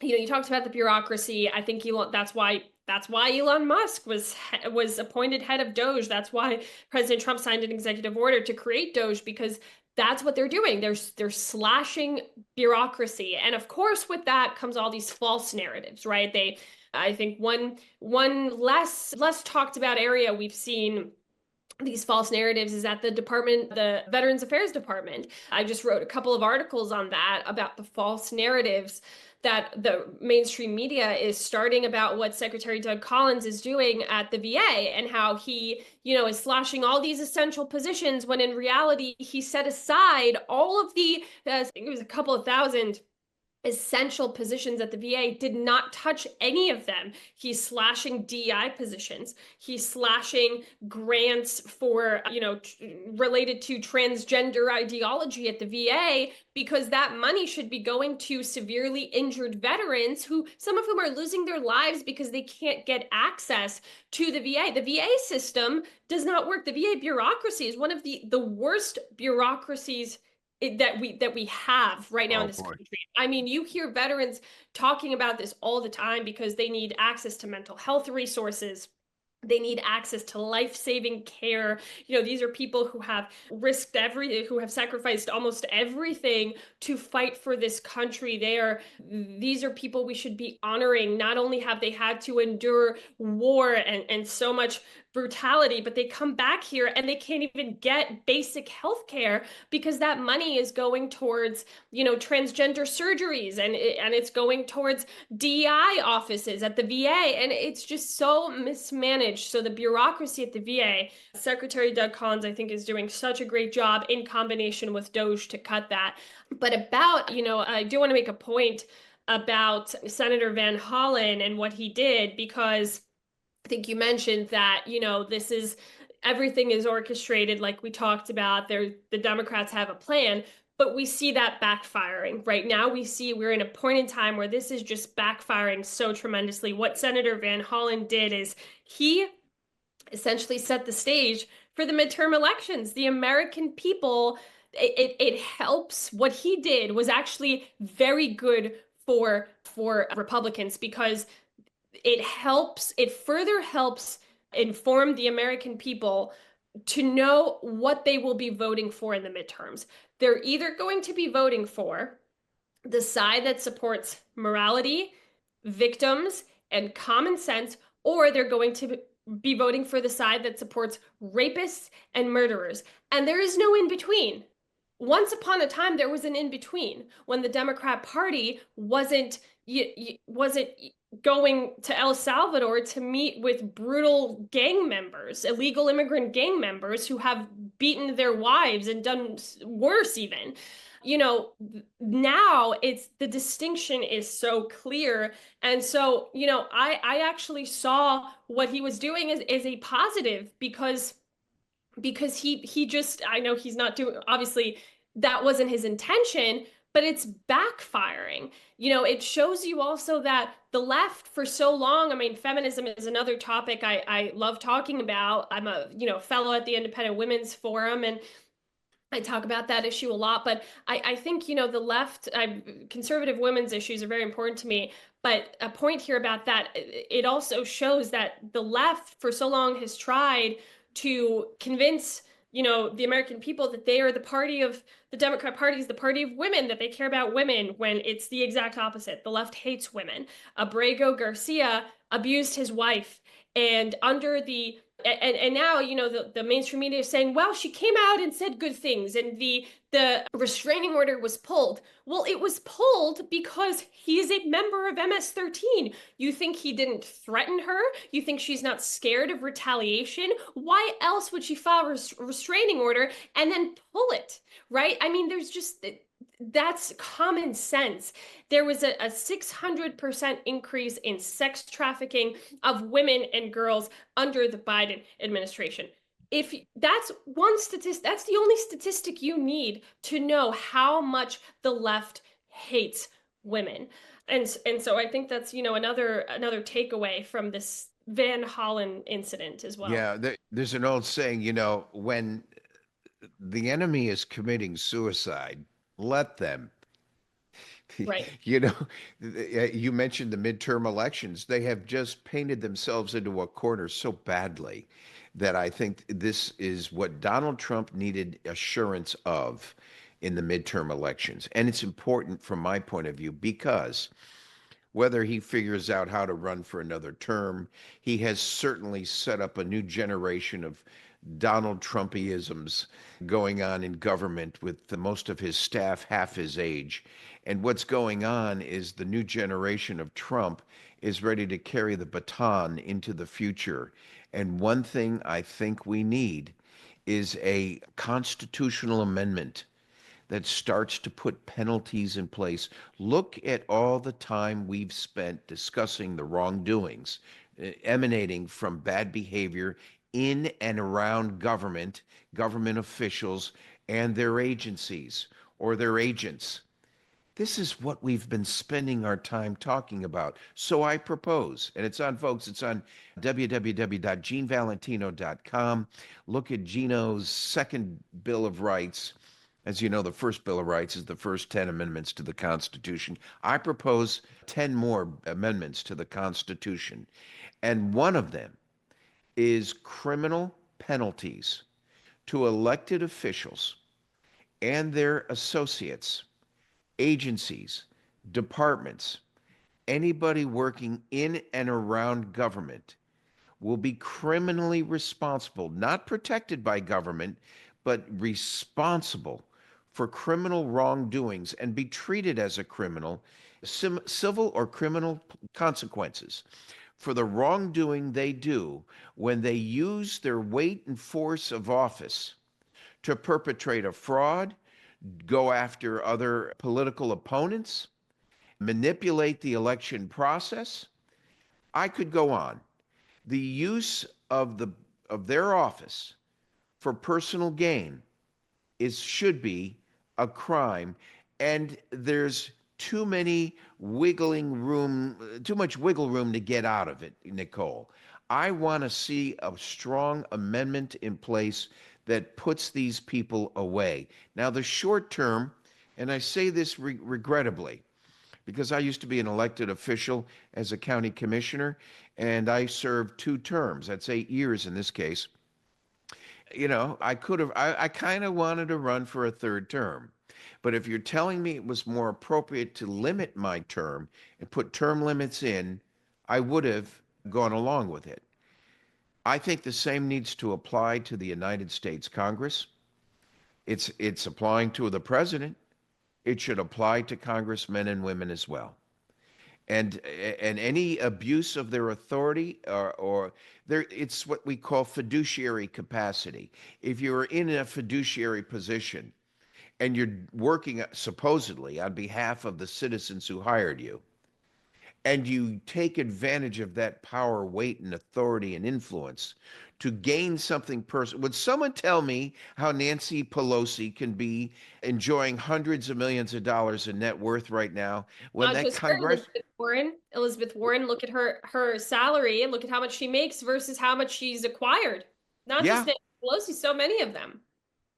you talked about the bureaucracy. I think that's why Elon Musk was appointed head of Doge. That's why President Trump signed an executive order to create Doge, because that's what they're doing. They're slashing bureaucracy. And of course, with that comes all these false narratives, right? I think one less talked about area we've seen these false narratives is at the Veterans Affairs Department. I just wrote a couple of articles on that about the false narratives that the mainstream media is starting about what Secretary Doug Collins is doing at the VA and how he, is slashing all these essential positions when in reality he set aside all of the, I think it was a couple of thousand essential positions at the VA, did not touch any of them. He's slashing DEI positions. He's slashing grants for, related to transgender ideology at the VA, because that money should be going to severely injured veterans some of whom are losing their lives because they can't get access to the VA. The VA system does not work. The VA bureaucracy is one of the worst bureaucracies that we have right now in this country. I mean, you hear veterans talking about this all the time because they need access to mental health resources. They need access to life-saving care. These are people who have risked who have sacrificed almost everything to fight for this country. These are people we should be honoring. Not only have they had to endure war and so much brutality, but they come back here and they can't even get basic health care because that money is going towards, transgender surgeries and it's going towards DEI offices at the VA. And it's just so mismanaged. So the bureaucracy at the VA, Secretary Doug Collins, I think, is doing such a great job in combination with Doge to cut that. But I do want to make a point about Senator Van Hollen and what he did, because I think you mentioned that, everything is orchestrated like we talked about. The Democrats have a plan. but we see that backfiring. Right now, we're in a point in time where this is just backfiring so tremendously. What Senator Van Hollen did is he essentially set the stage for the midterm elections. The American people, it helps. What he did was actually very good for Republicans, because it further helps inform the American people to know what they will be voting for in the midterms. They're either going to be voting for the side that supports morality, victims, and common sense, or they're going to be voting for the side that supports rapists and murderers. And there is no in between. Once upon a time, there was an in between when the Democrat Party wasn't going to El Salvador to meet with brutal gang members, illegal immigrant gang members who have beaten their wives and done worse even. Now it's the distinction is so clear. And so, I actually saw what he was doing as a positive, because he just, I know he's not doing, obviously that wasn't his intention, but it's backfiring. It shows you also that the left for so long, I mean, feminism is another topic I love talking about. I'm a, fellow at the Independent Women's Forum, and I talk about that issue a lot, but I think, the left, conservative women's issues are very important to me. But a point here about that, it also shows that the left for so long has tried to convince, the American people that they are the Democrat Party is the party of women, that they care about women, when it's the exact opposite. The left hates women. Abrego Garcia abused his wife, and and now, the mainstream media is saying, well, she came out and said good things, and the restraining order was pulled. Well, it was pulled because he's a member of MS-13. You think he didn't threaten her? You think she's not scared of retaliation? Why else would she file a restraining order and then pull it, right? I mean, that's common sense. There was a 600% increase in sex trafficking of women and girls under the Biden administration. If that's one statistic, that's the only statistic you need to know how much the left hates women. And so I think that's, another takeaway from this Van Hollen incident as well. Yeah, there's an old saying, when the enemy is committing suicide, let them. Right. You mentioned the midterm elections. They have just painted themselves into a corner so badly that I think this is what Donald Trump needed assurance of in the midterm elections. And it's important from my point of view, because whether he figures out how to run for another term, he has certainly set up a new generation of Donald Trumpisms going on in government, with most of his staff half his age. And what's going on is the new generation of Trump is ready to carry the baton into the future. And one thing I think we need is a constitutional amendment that starts to put penalties in place. Look at all the time we've spent discussing the wrongdoings emanating from bad behavior in and around government officials, and their agencies or their agents. This is what we've been spending our time talking about. So I propose, and it's on, folks, it's on www.genevalentino.com. Look at Gino's second Bill of Rights. As you know, the first Bill of Rights is the first 10 amendments to the Constitution. I propose 10 more amendments to the Constitution. And one of them is criminal penalties to elected officials and their associates, agencies, departments, anybody working in and around government will be criminally responsible, not protected by government, but responsible for criminal wrongdoings, and be treated as a criminal, civil or criminal consequences for the wrongdoing they do when they use their weight and force of office to perpetrate a fraud, go after other political opponents, manipulate the election process. I could go on. The use of their office for personal gain should be a crime, and there's too many wiggling room, too much wiggle room to get out of it, Nicole. I want to see a strong amendment in place that puts these people away. Now, the short term, and I say this regrettably, because I used to be an elected official as a county commissioner, and I served 2 terms. That's 8 years in this case. You know, I could have, I kind of wanted to run for a third term. But if you're telling me it was more appropriate to limit my term and put term limits in, I would have gone along with it. I think the same needs to apply to the United States Congress. It's applying to the president. It should apply to congressmen and women as well. And any abuse of their authority or there, it's what we call fiduciary capacity. If you're in a fiduciary position and you're working supposedly on behalf of the citizens who hired you, and you take advantage of that power, weight, and authority and influence to gain something personal. Would someone tell me how Nancy Pelosi can be enjoying hundreds of millions of dollars in net worth right now when Not that just her, Congress? Elizabeth Warren, look at her salary and look at how much she makes versus how much she's acquired. Not just Yeah, Nancy Pelosi, so many of them.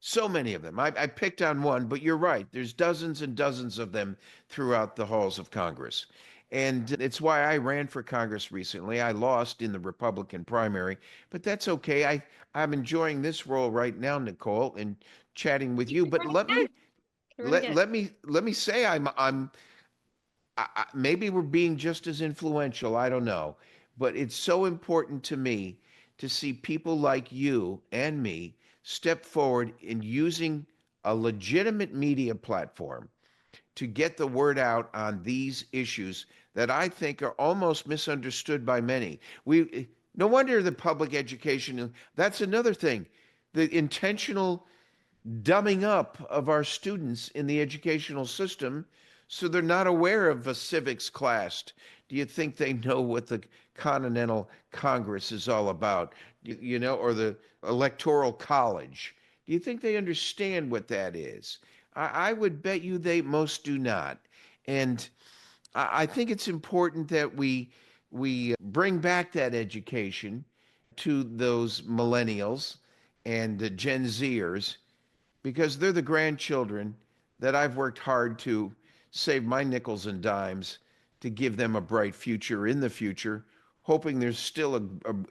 so many of them. I picked on one, but you're right. There's dozens and dozens of them throughout the halls of Congress. And it's why I ran for Congress recently. I lost in the Republican primary, but that's okay. I'm enjoying this role right now, Nicole, and chatting with You you. can But run let again. me You can run again. let me say maybe we're being just as influential. I don't know, but it's so important to me to see people like you and me step forward in using a legitimate media platform to get the word out on these issues that I think are almost misunderstood by many. No wonder the public education, that's another thing. The intentional dumbing up of our students in the educational system so they're not aware of a civics class. Do you think they know what the Continental Congress is all about? You know, or the Electoral College? Do you think they understand what that is? I would bet you they most do not. And I think it's important that we bring back that education to those millennials and the Gen Zers because they're the grandchildren that I've worked hard to save my nickels and dimes to give them a bright future in the future, hoping there's still a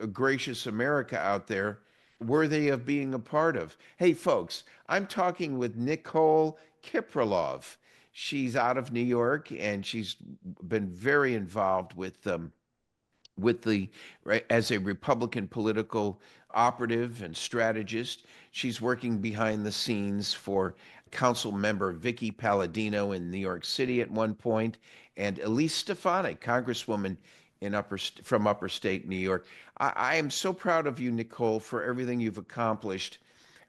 gracious America out there worthy of being a part of. Hey, folks, I'm talking with Nicole Kiprilov. She's out of New York and she's been very involved with the right, as a Republican political operative and strategist. She's working behind the scenes for Council Member Vicky Palladino in New York City at one point, and Elise Stefanik, Congresswoman from Upper State New York. I am so proud of you, Nicole, for everything you've accomplished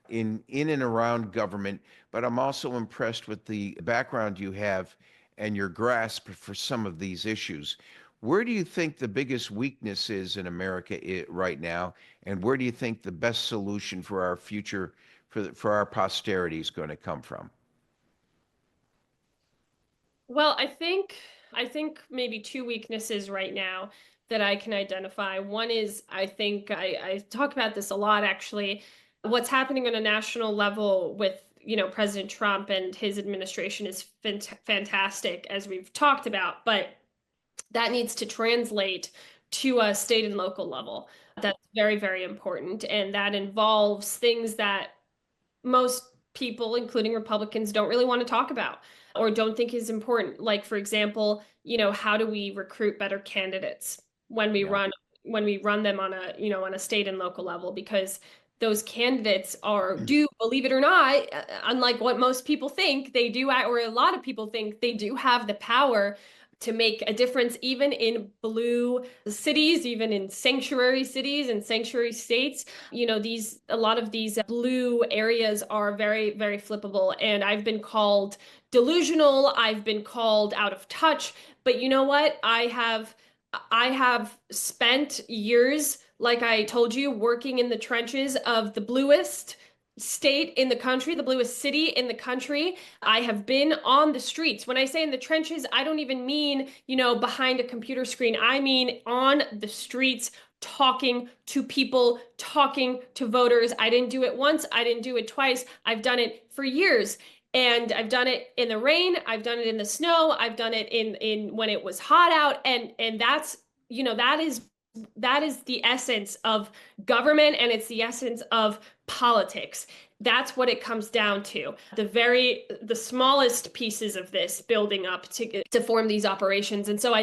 in and around government, but I'm also impressed with the background you have and your grasp for some of these issues. Where do you think the biggest weakness is in America right now, and where do you think the best solution for our future, for our posterity, is going to come from? Well, I think maybe two weaknesses right now that I can identify. One is I think I talk about this a lot actually. What's happening on a national level with, President Trump and his administration is fantastic, as we've talked about, but that needs to translate to a state and local level. That's very, very important. And that involves things that most people, including Republicans, don't really want to talk about or don't think is important. Like, for example, how do we recruit better candidates when we Yeah. run them on a state and local level? Because those candidates do, believe it or not, unlike what most people think, they do, or a lot of people think, they do have the power to make a difference, even in blue cities, even in sanctuary cities and sanctuary states. A lot of these blue areas are very, very flippable. And I've been called delusional. I've been called out of touch. But you know what? I have spent years, like I told you, working in the trenches of the bluest state in the country, the bluest city in the country. I have been on the streets. When I say in the trenches, I don't even mean, behind a computer screen. I mean on the streets, talking to people, talking to voters. I didn't do it once. I didn't do it twice. I've done it for years. And I've done it in the rain. I've done it in the snow. I've done it in when it was hot out. And that's, that is the essence of government, and it's the essence of politics. That's what it comes down to. The smallest pieces of this building up to form these operations. And so I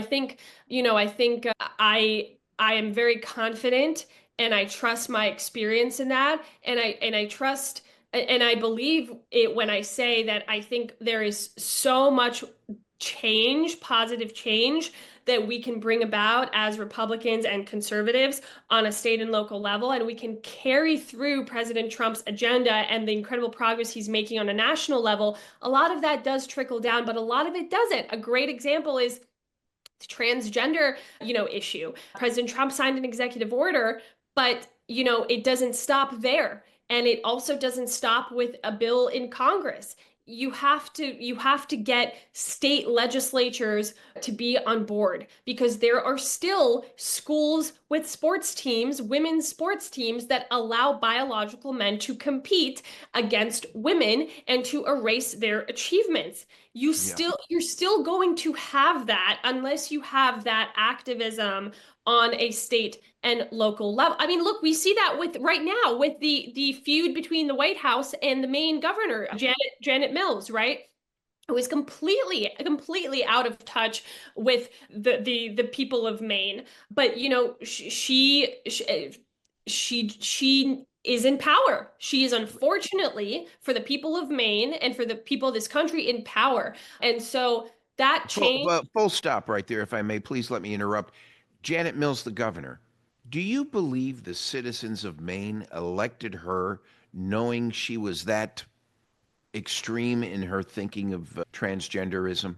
am very confident, and I trust my experience in that. And I trust and I believe it when I say that I think there is so much change, positive change, that we can bring about as Republicans and conservatives on a state and local level. And we can carry through President Trump's agenda and the incredible progress he's making on a national level. A lot of that does trickle down, but a lot of it doesn't. A great example is the transgender, issue. President Trump signed an executive order, but, it doesn't stop there. And it also doesn't stop with a bill in Congress. You have to get state legislatures to be on board, because there are still schools with sports teams, women's sports teams, that allow biological men to compete against women and to erase their achievements. You're still going to have that unless you have that activism on a state and local level. I mean, look, we see that with right now with the feud between the White House and the Maine governor, Janet Mills, right? It was completely out of touch with the people of Maine. But she is in power. She is, unfortunately, for the people of Maine and for the people of this country, in power. And so that change. Full stop right there, if I may. Please let me interrupt. Janet Mills, the governor. Do you believe the citizens of Maine elected her knowing she was that extreme in her thinking of transgenderism?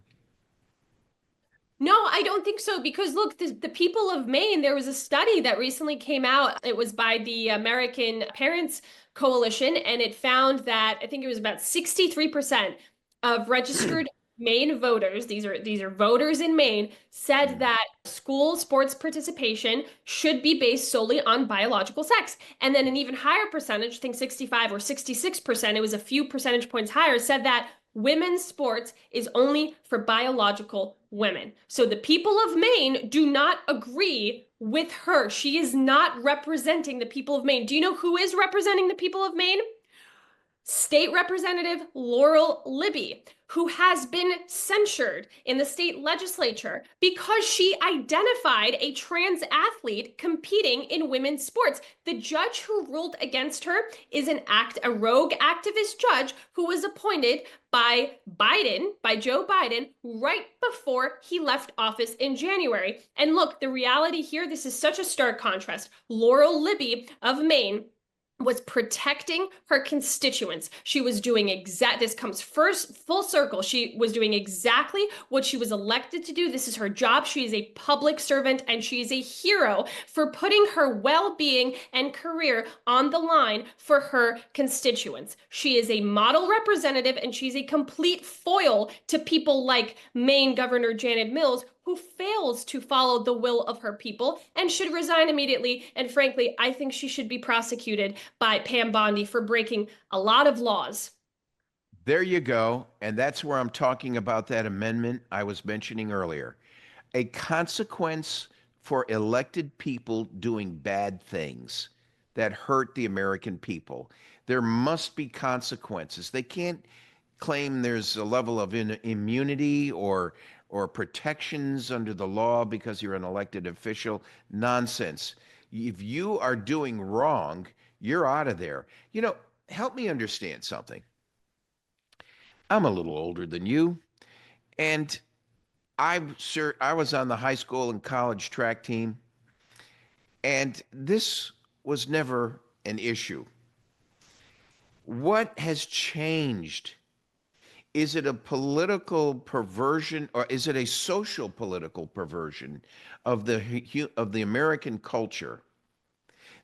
No, I don't think so, because look, the people of Maine, there was a study that recently came out. It was by the American Parents Coalition, and it found that I think it was about 63% of registered Maine voters, these are voters in Maine, said that school sports participation should be based solely on biological sex. And then an even higher percentage, I think 65 or 66%, it was a few percentage points higher, said that women's sports is only for biological women. So the people of Maine do not agree with her. She is not representing the people of Maine. Do you know who is representing the people of Maine? State Representative Laurel Libby, who has been censured in the state legislature because she identified a trans athlete competing in women's sports. The judge who ruled against her is a rogue activist judge who was appointed by Joe Biden, right before he left office in January. And look, the reality here, this is such a stark contrast. Laurel Libby of Maine was protecting her constituents. She was doing this comes first full circle. She was doing exactly what she was elected to do. This is her job. She is a public servant, and she is a hero for putting her well-being and career on the line for her constituents. She is a model representative, and she's a complete foil to people like Maine Governor Janet Mills, who fails to follow the will of her people and should resign immediately. And frankly, I think she should be prosecuted by Pam Bondi for breaking a lot of laws. There you go. And that's where I'm talking about that amendment I was mentioning earlier. A consequence for elected people doing bad things that hurt the American people. There must be consequences. They can't claim there's a level of immunity or protections under the law because you're an elected official. Nonsense. If you are doing wrong, you're out of there. Help me understand something. I'm a little older than you, and I was on the high school and college track team, and this was never an issue. What has changed? Is it a political perversion, or is it a social political perversion of the American culture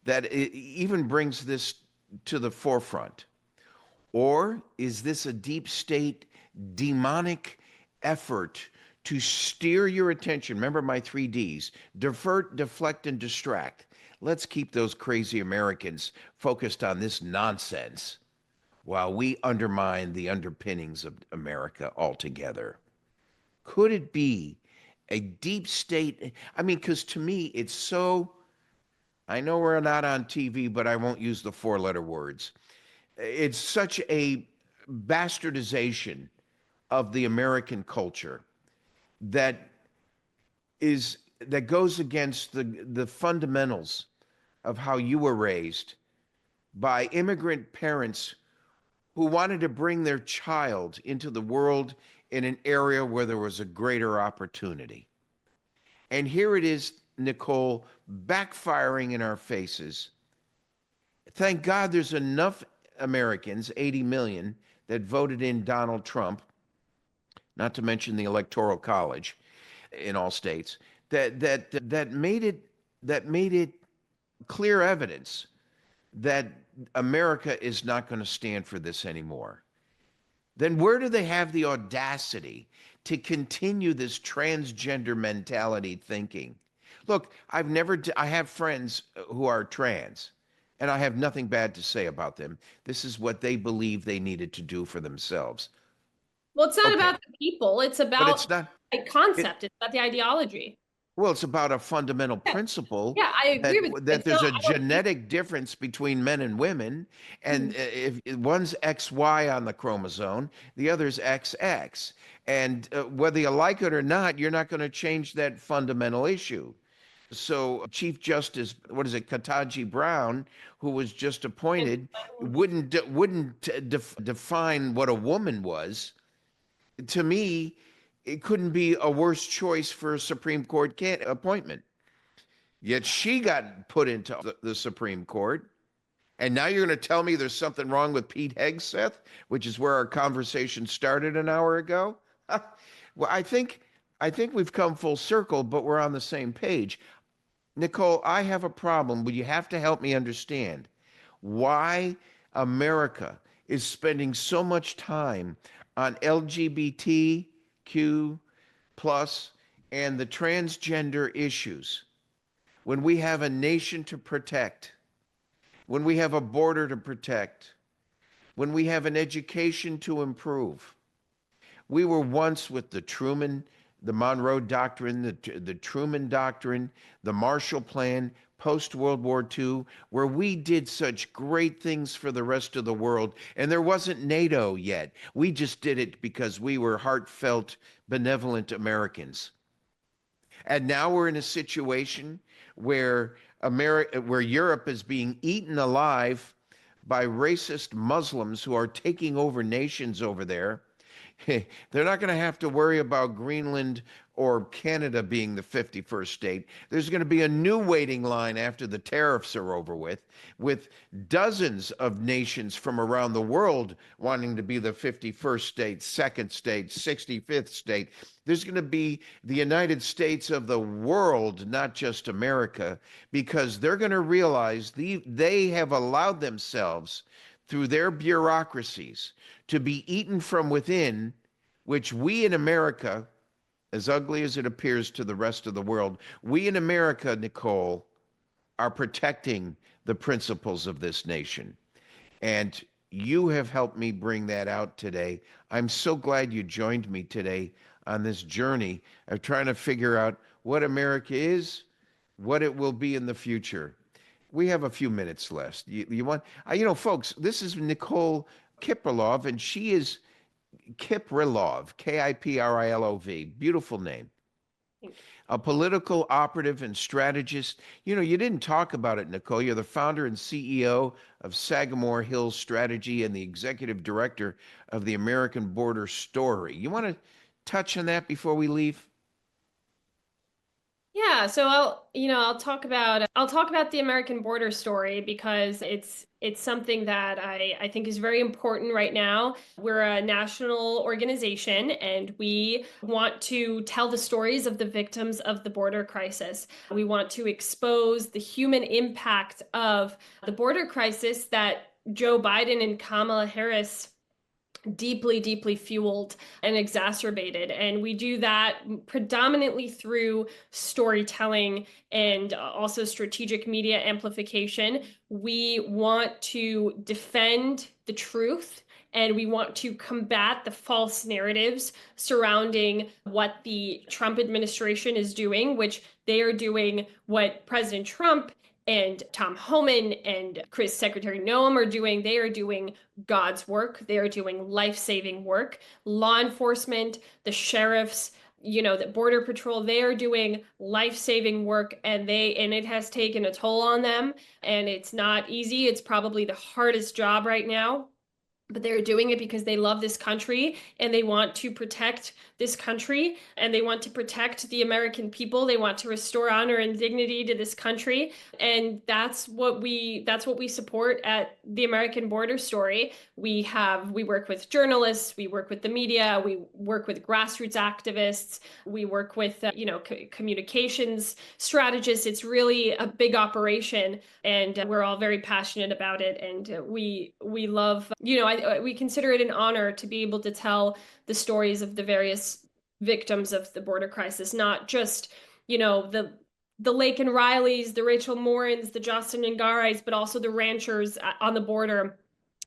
that it even brings this to the forefront? Or is this a deep state demonic effort to steer your attention? Remember my 3 Ds: divert, deflect, and distract. Let's keep those crazy Americans focused on this nonsense while we undermine the underpinnings of America altogether. Could it be a deep state? I mean, because to me, it's so, I know we're not on TV, but I won't use the 4 letter words. It's such a bastardization of the American culture that that goes against the fundamentals of how you were raised by immigrant parents who wanted to bring their child into the world in an area where there was a greater opportunity. And here it is, Nicole, backfiring in our faces. Thank God there's enough Americans, 80 million, that voted in Donald Trump, not to mention the Electoral College in all states, that made it clear evidence that America is not going to stand for this anymore. Then where do they have the audacity to continue this transgender mentality thinking? Look, I have friends who are trans, and I have nothing bad to say about them. This is what they believe they needed to do for themselves. Well, it's not Okay, about the people. It's but it's about not. a It, concept. It's about the ideology. well, it's about a fundamental Yeah, principle yeah, I agree that with you. that And so there's a I don't think. genetic difference between men and women, and Mhm. if one's XY on the chromosome, the other's XX, and whether you like it or not, you're not going to change that fundamental issue. So Chief Justice, what is it, Kataji Brown, who was just appointed, wouldn't define what a woman was. To me, it couldn't be a worse choice for a Supreme Court appointment. Yet she got put into the Supreme Court. And now you're going to tell me there's something wrong with Pete Hegseth, which is where our conversation started an hour ago? Well, I think we've come full circle, but we're on the same page. Nicole, I have a problem, but you have to help me understand why America is spending so much time on LGBTQ plus and the transgender issues when we have a nation to protect, when we have a border to protect, when we have an education to improve. We were once with the Monroe Doctrine, the Truman Doctrine, the Marshall Plan, post World War II, where we did such great things for the rest of the world. And there wasn't NATO yet. We just did it because we were heartfelt, benevolent Americans. And now we're in a situation where where Europe is being eaten alive by racist Muslims who are taking over nations over there. They're not going to have to worry about Greenland or Canada being the 51st state. There's going to be a new waiting line after the tariffs are over with dozens of nations from around the world wanting to be the 51st state, second state, 65th state. There's going to be the United States of the world, not just America, because they're going to realize they have allowed themselves through their bureaucracies to be eaten from within, which we in America, as ugly as it appears to the rest of the world, we in America, Nicole, are protecting the principles of this nation. And you have helped me bring that out today. I'm so glad you joined me today on this journey of trying to figure out what America is, what it will be in the future. We have a few minutes left. You want, folks, this is Nicole Kiprilov, and she is Kiprilov, Kiprilov. Beautiful name. A political operative and strategist. You didn't talk about it, Nicole. You're the founder and CEO of Sagamore Hills Strategy and the executive director of the American Border Story. You want to touch on that before we leave? Yeah, so I'll talk about the American border story because it's something that I think is very important right now. We're a national organization and we want to tell the stories of the victims of the border crisis. We want to expose the human impact of the border crisis that Joe Biden and Kamala Harris deeply, deeply fueled and exacerbated. And we do that predominantly through storytelling and also strategic media amplification. We want to defend the truth, and we want to combat the false narratives surrounding what the Trump administration is doing, which they are doing what President Trump and Tom Homan and Chris Secretary Noam are doing. They are doing God's work. They are doing life-saving work. Law enforcement, the sheriffs, the Border Patrol, they are doing life-saving work, and it has taken a toll on them, and it's not easy. It's probably the hardest job right now. But they're doing it because they love this country and they want to protect this country and they want to protect the American people. They want to restore honor and dignity to this country. And that's what we support at the American Border Story. We work with journalists, we work with the media, we work with grassroots activists, we work with communications strategists. It's really a big operation, and we're all very passionate about it. And we love, we consider it an honor to be able to tell the stories of the various victims of the border crisis, not just, the Laken Rileys, the Rachel Morans, the Justin Ngarais, but also the ranchers on the border,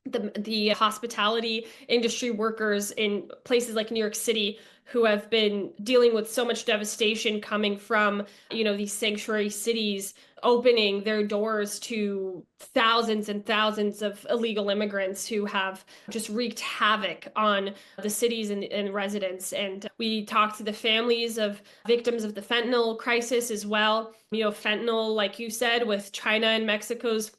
the hospitality industry workers in places like New York City who have been dealing with so much devastation coming from, these sanctuary cities opening their doors to thousands and thousands of illegal immigrants who have just wreaked havoc on the cities and residents. And we talked to the families of victims of the fentanyl crisis as well. Fentanyl, like you said, with China and Mexico's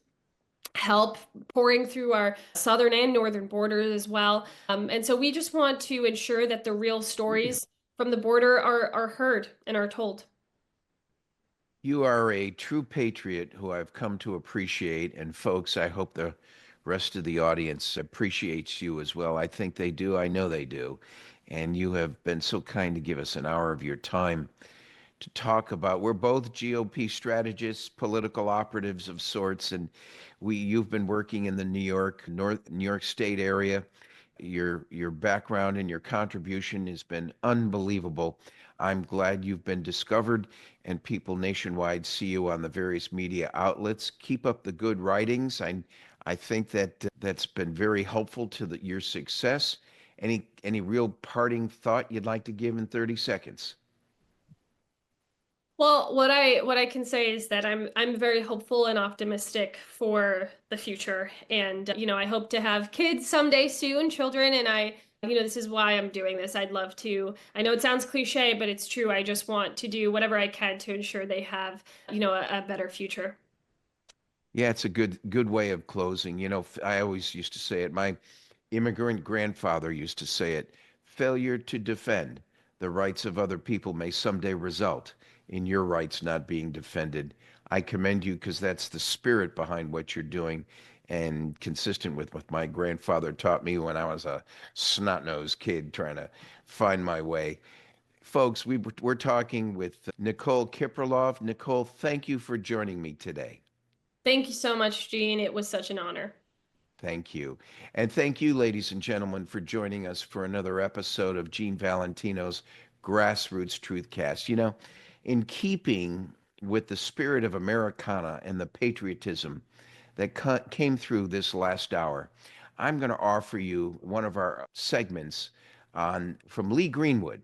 help pouring through our southern and northern borders as well. And so we just want to ensure that the real stories from the border are heard and are told. You are a true patriot who I've come to appreciate. And folks, I hope the rest of the audience appreciates you as well. I think they do. I know they do. And you have been so kind to give us an hour of your time to talk about. We're both GOP strategists, political operatives of sorts, and you've been working in the New York State area. Your background and your contribution has been unbelievable. I'm glad you've been discovered and people nationwide see you on the various media outlets. Keep up the good writings. I think that's been very helpful to your success. Any real parting thought you'd like to give in 30 seconds? Well, what I can say is that I'm very hopeful and optimistic for the future. And I hope to have kids someday soon, children, and this is why I'm doing this. I'd love to. I know it sounds cliche, but it's true. I just want to do whatever I can to ensure they have, a better future. Yeah, it's a good way of closing. I always used to say it. My immigrant grandfather used to say it. Failure to defend the rights of other people may someday result in your rights not being defended. I commend you because that's the spirit behind what you're doing, and consistent with what my grandfather taught me when I was a snot-nosed kid trying to find my way. Folks, we're talking with Nicole Kiprilov. Nicole, thank you for joining me today. Thank you so much, Gene. It was such an honor. Thank you. And thank you, ladies and gentlemen, for joining us for another episode of Gene Valentino's Grassroots Truthcast. In keeping with the spirit of Americana and the patriotism that came through this last hour, I'm going to offer you one of our segments from Lee Greenwood.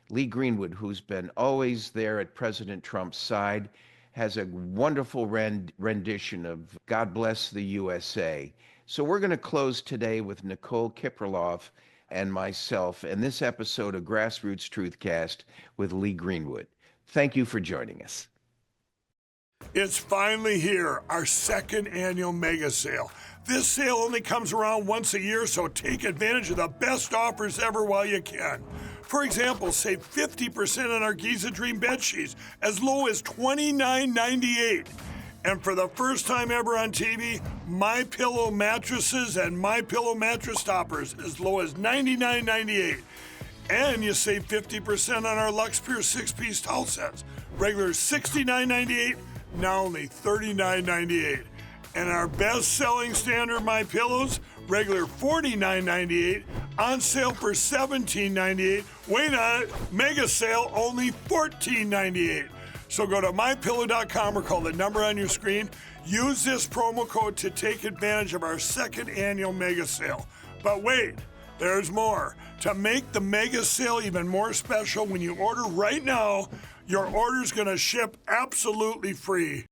Lee Greenwood, who's been always there at President Trump's side, has a wonderful rendition of God Bless the USA. So we're going to close today with Nicole Kiprilov and myself in this episode of Grassroots Truthcast with Lee Greenwood. Thank you for joining us. It's finally here, our second annual mega sale. This sale only comes around once a year, so take advantage of the best offers ever while you can. For example, save 50% on our Giza Dream bed sheets, as low as $29.98. And for the first time ever on TV, MyPillow mattresses and MyPillow mattress toppers, as low as $99.98. And you save 50% on our LuxePure 6-piece towel sets. Regular $69.98, now only $39.98. And our best-selling standard My Pillows, regular $49.98, on sale for $17.98. Wait on it, mega sale, only $14.98. So go to mypillow.com or call the number on your screen. Use this promo code to take advantage of our second annual mega sale. But wait, there's more. To make the mega sale even more special, when you order right now, your order's gonna ship absolutely free.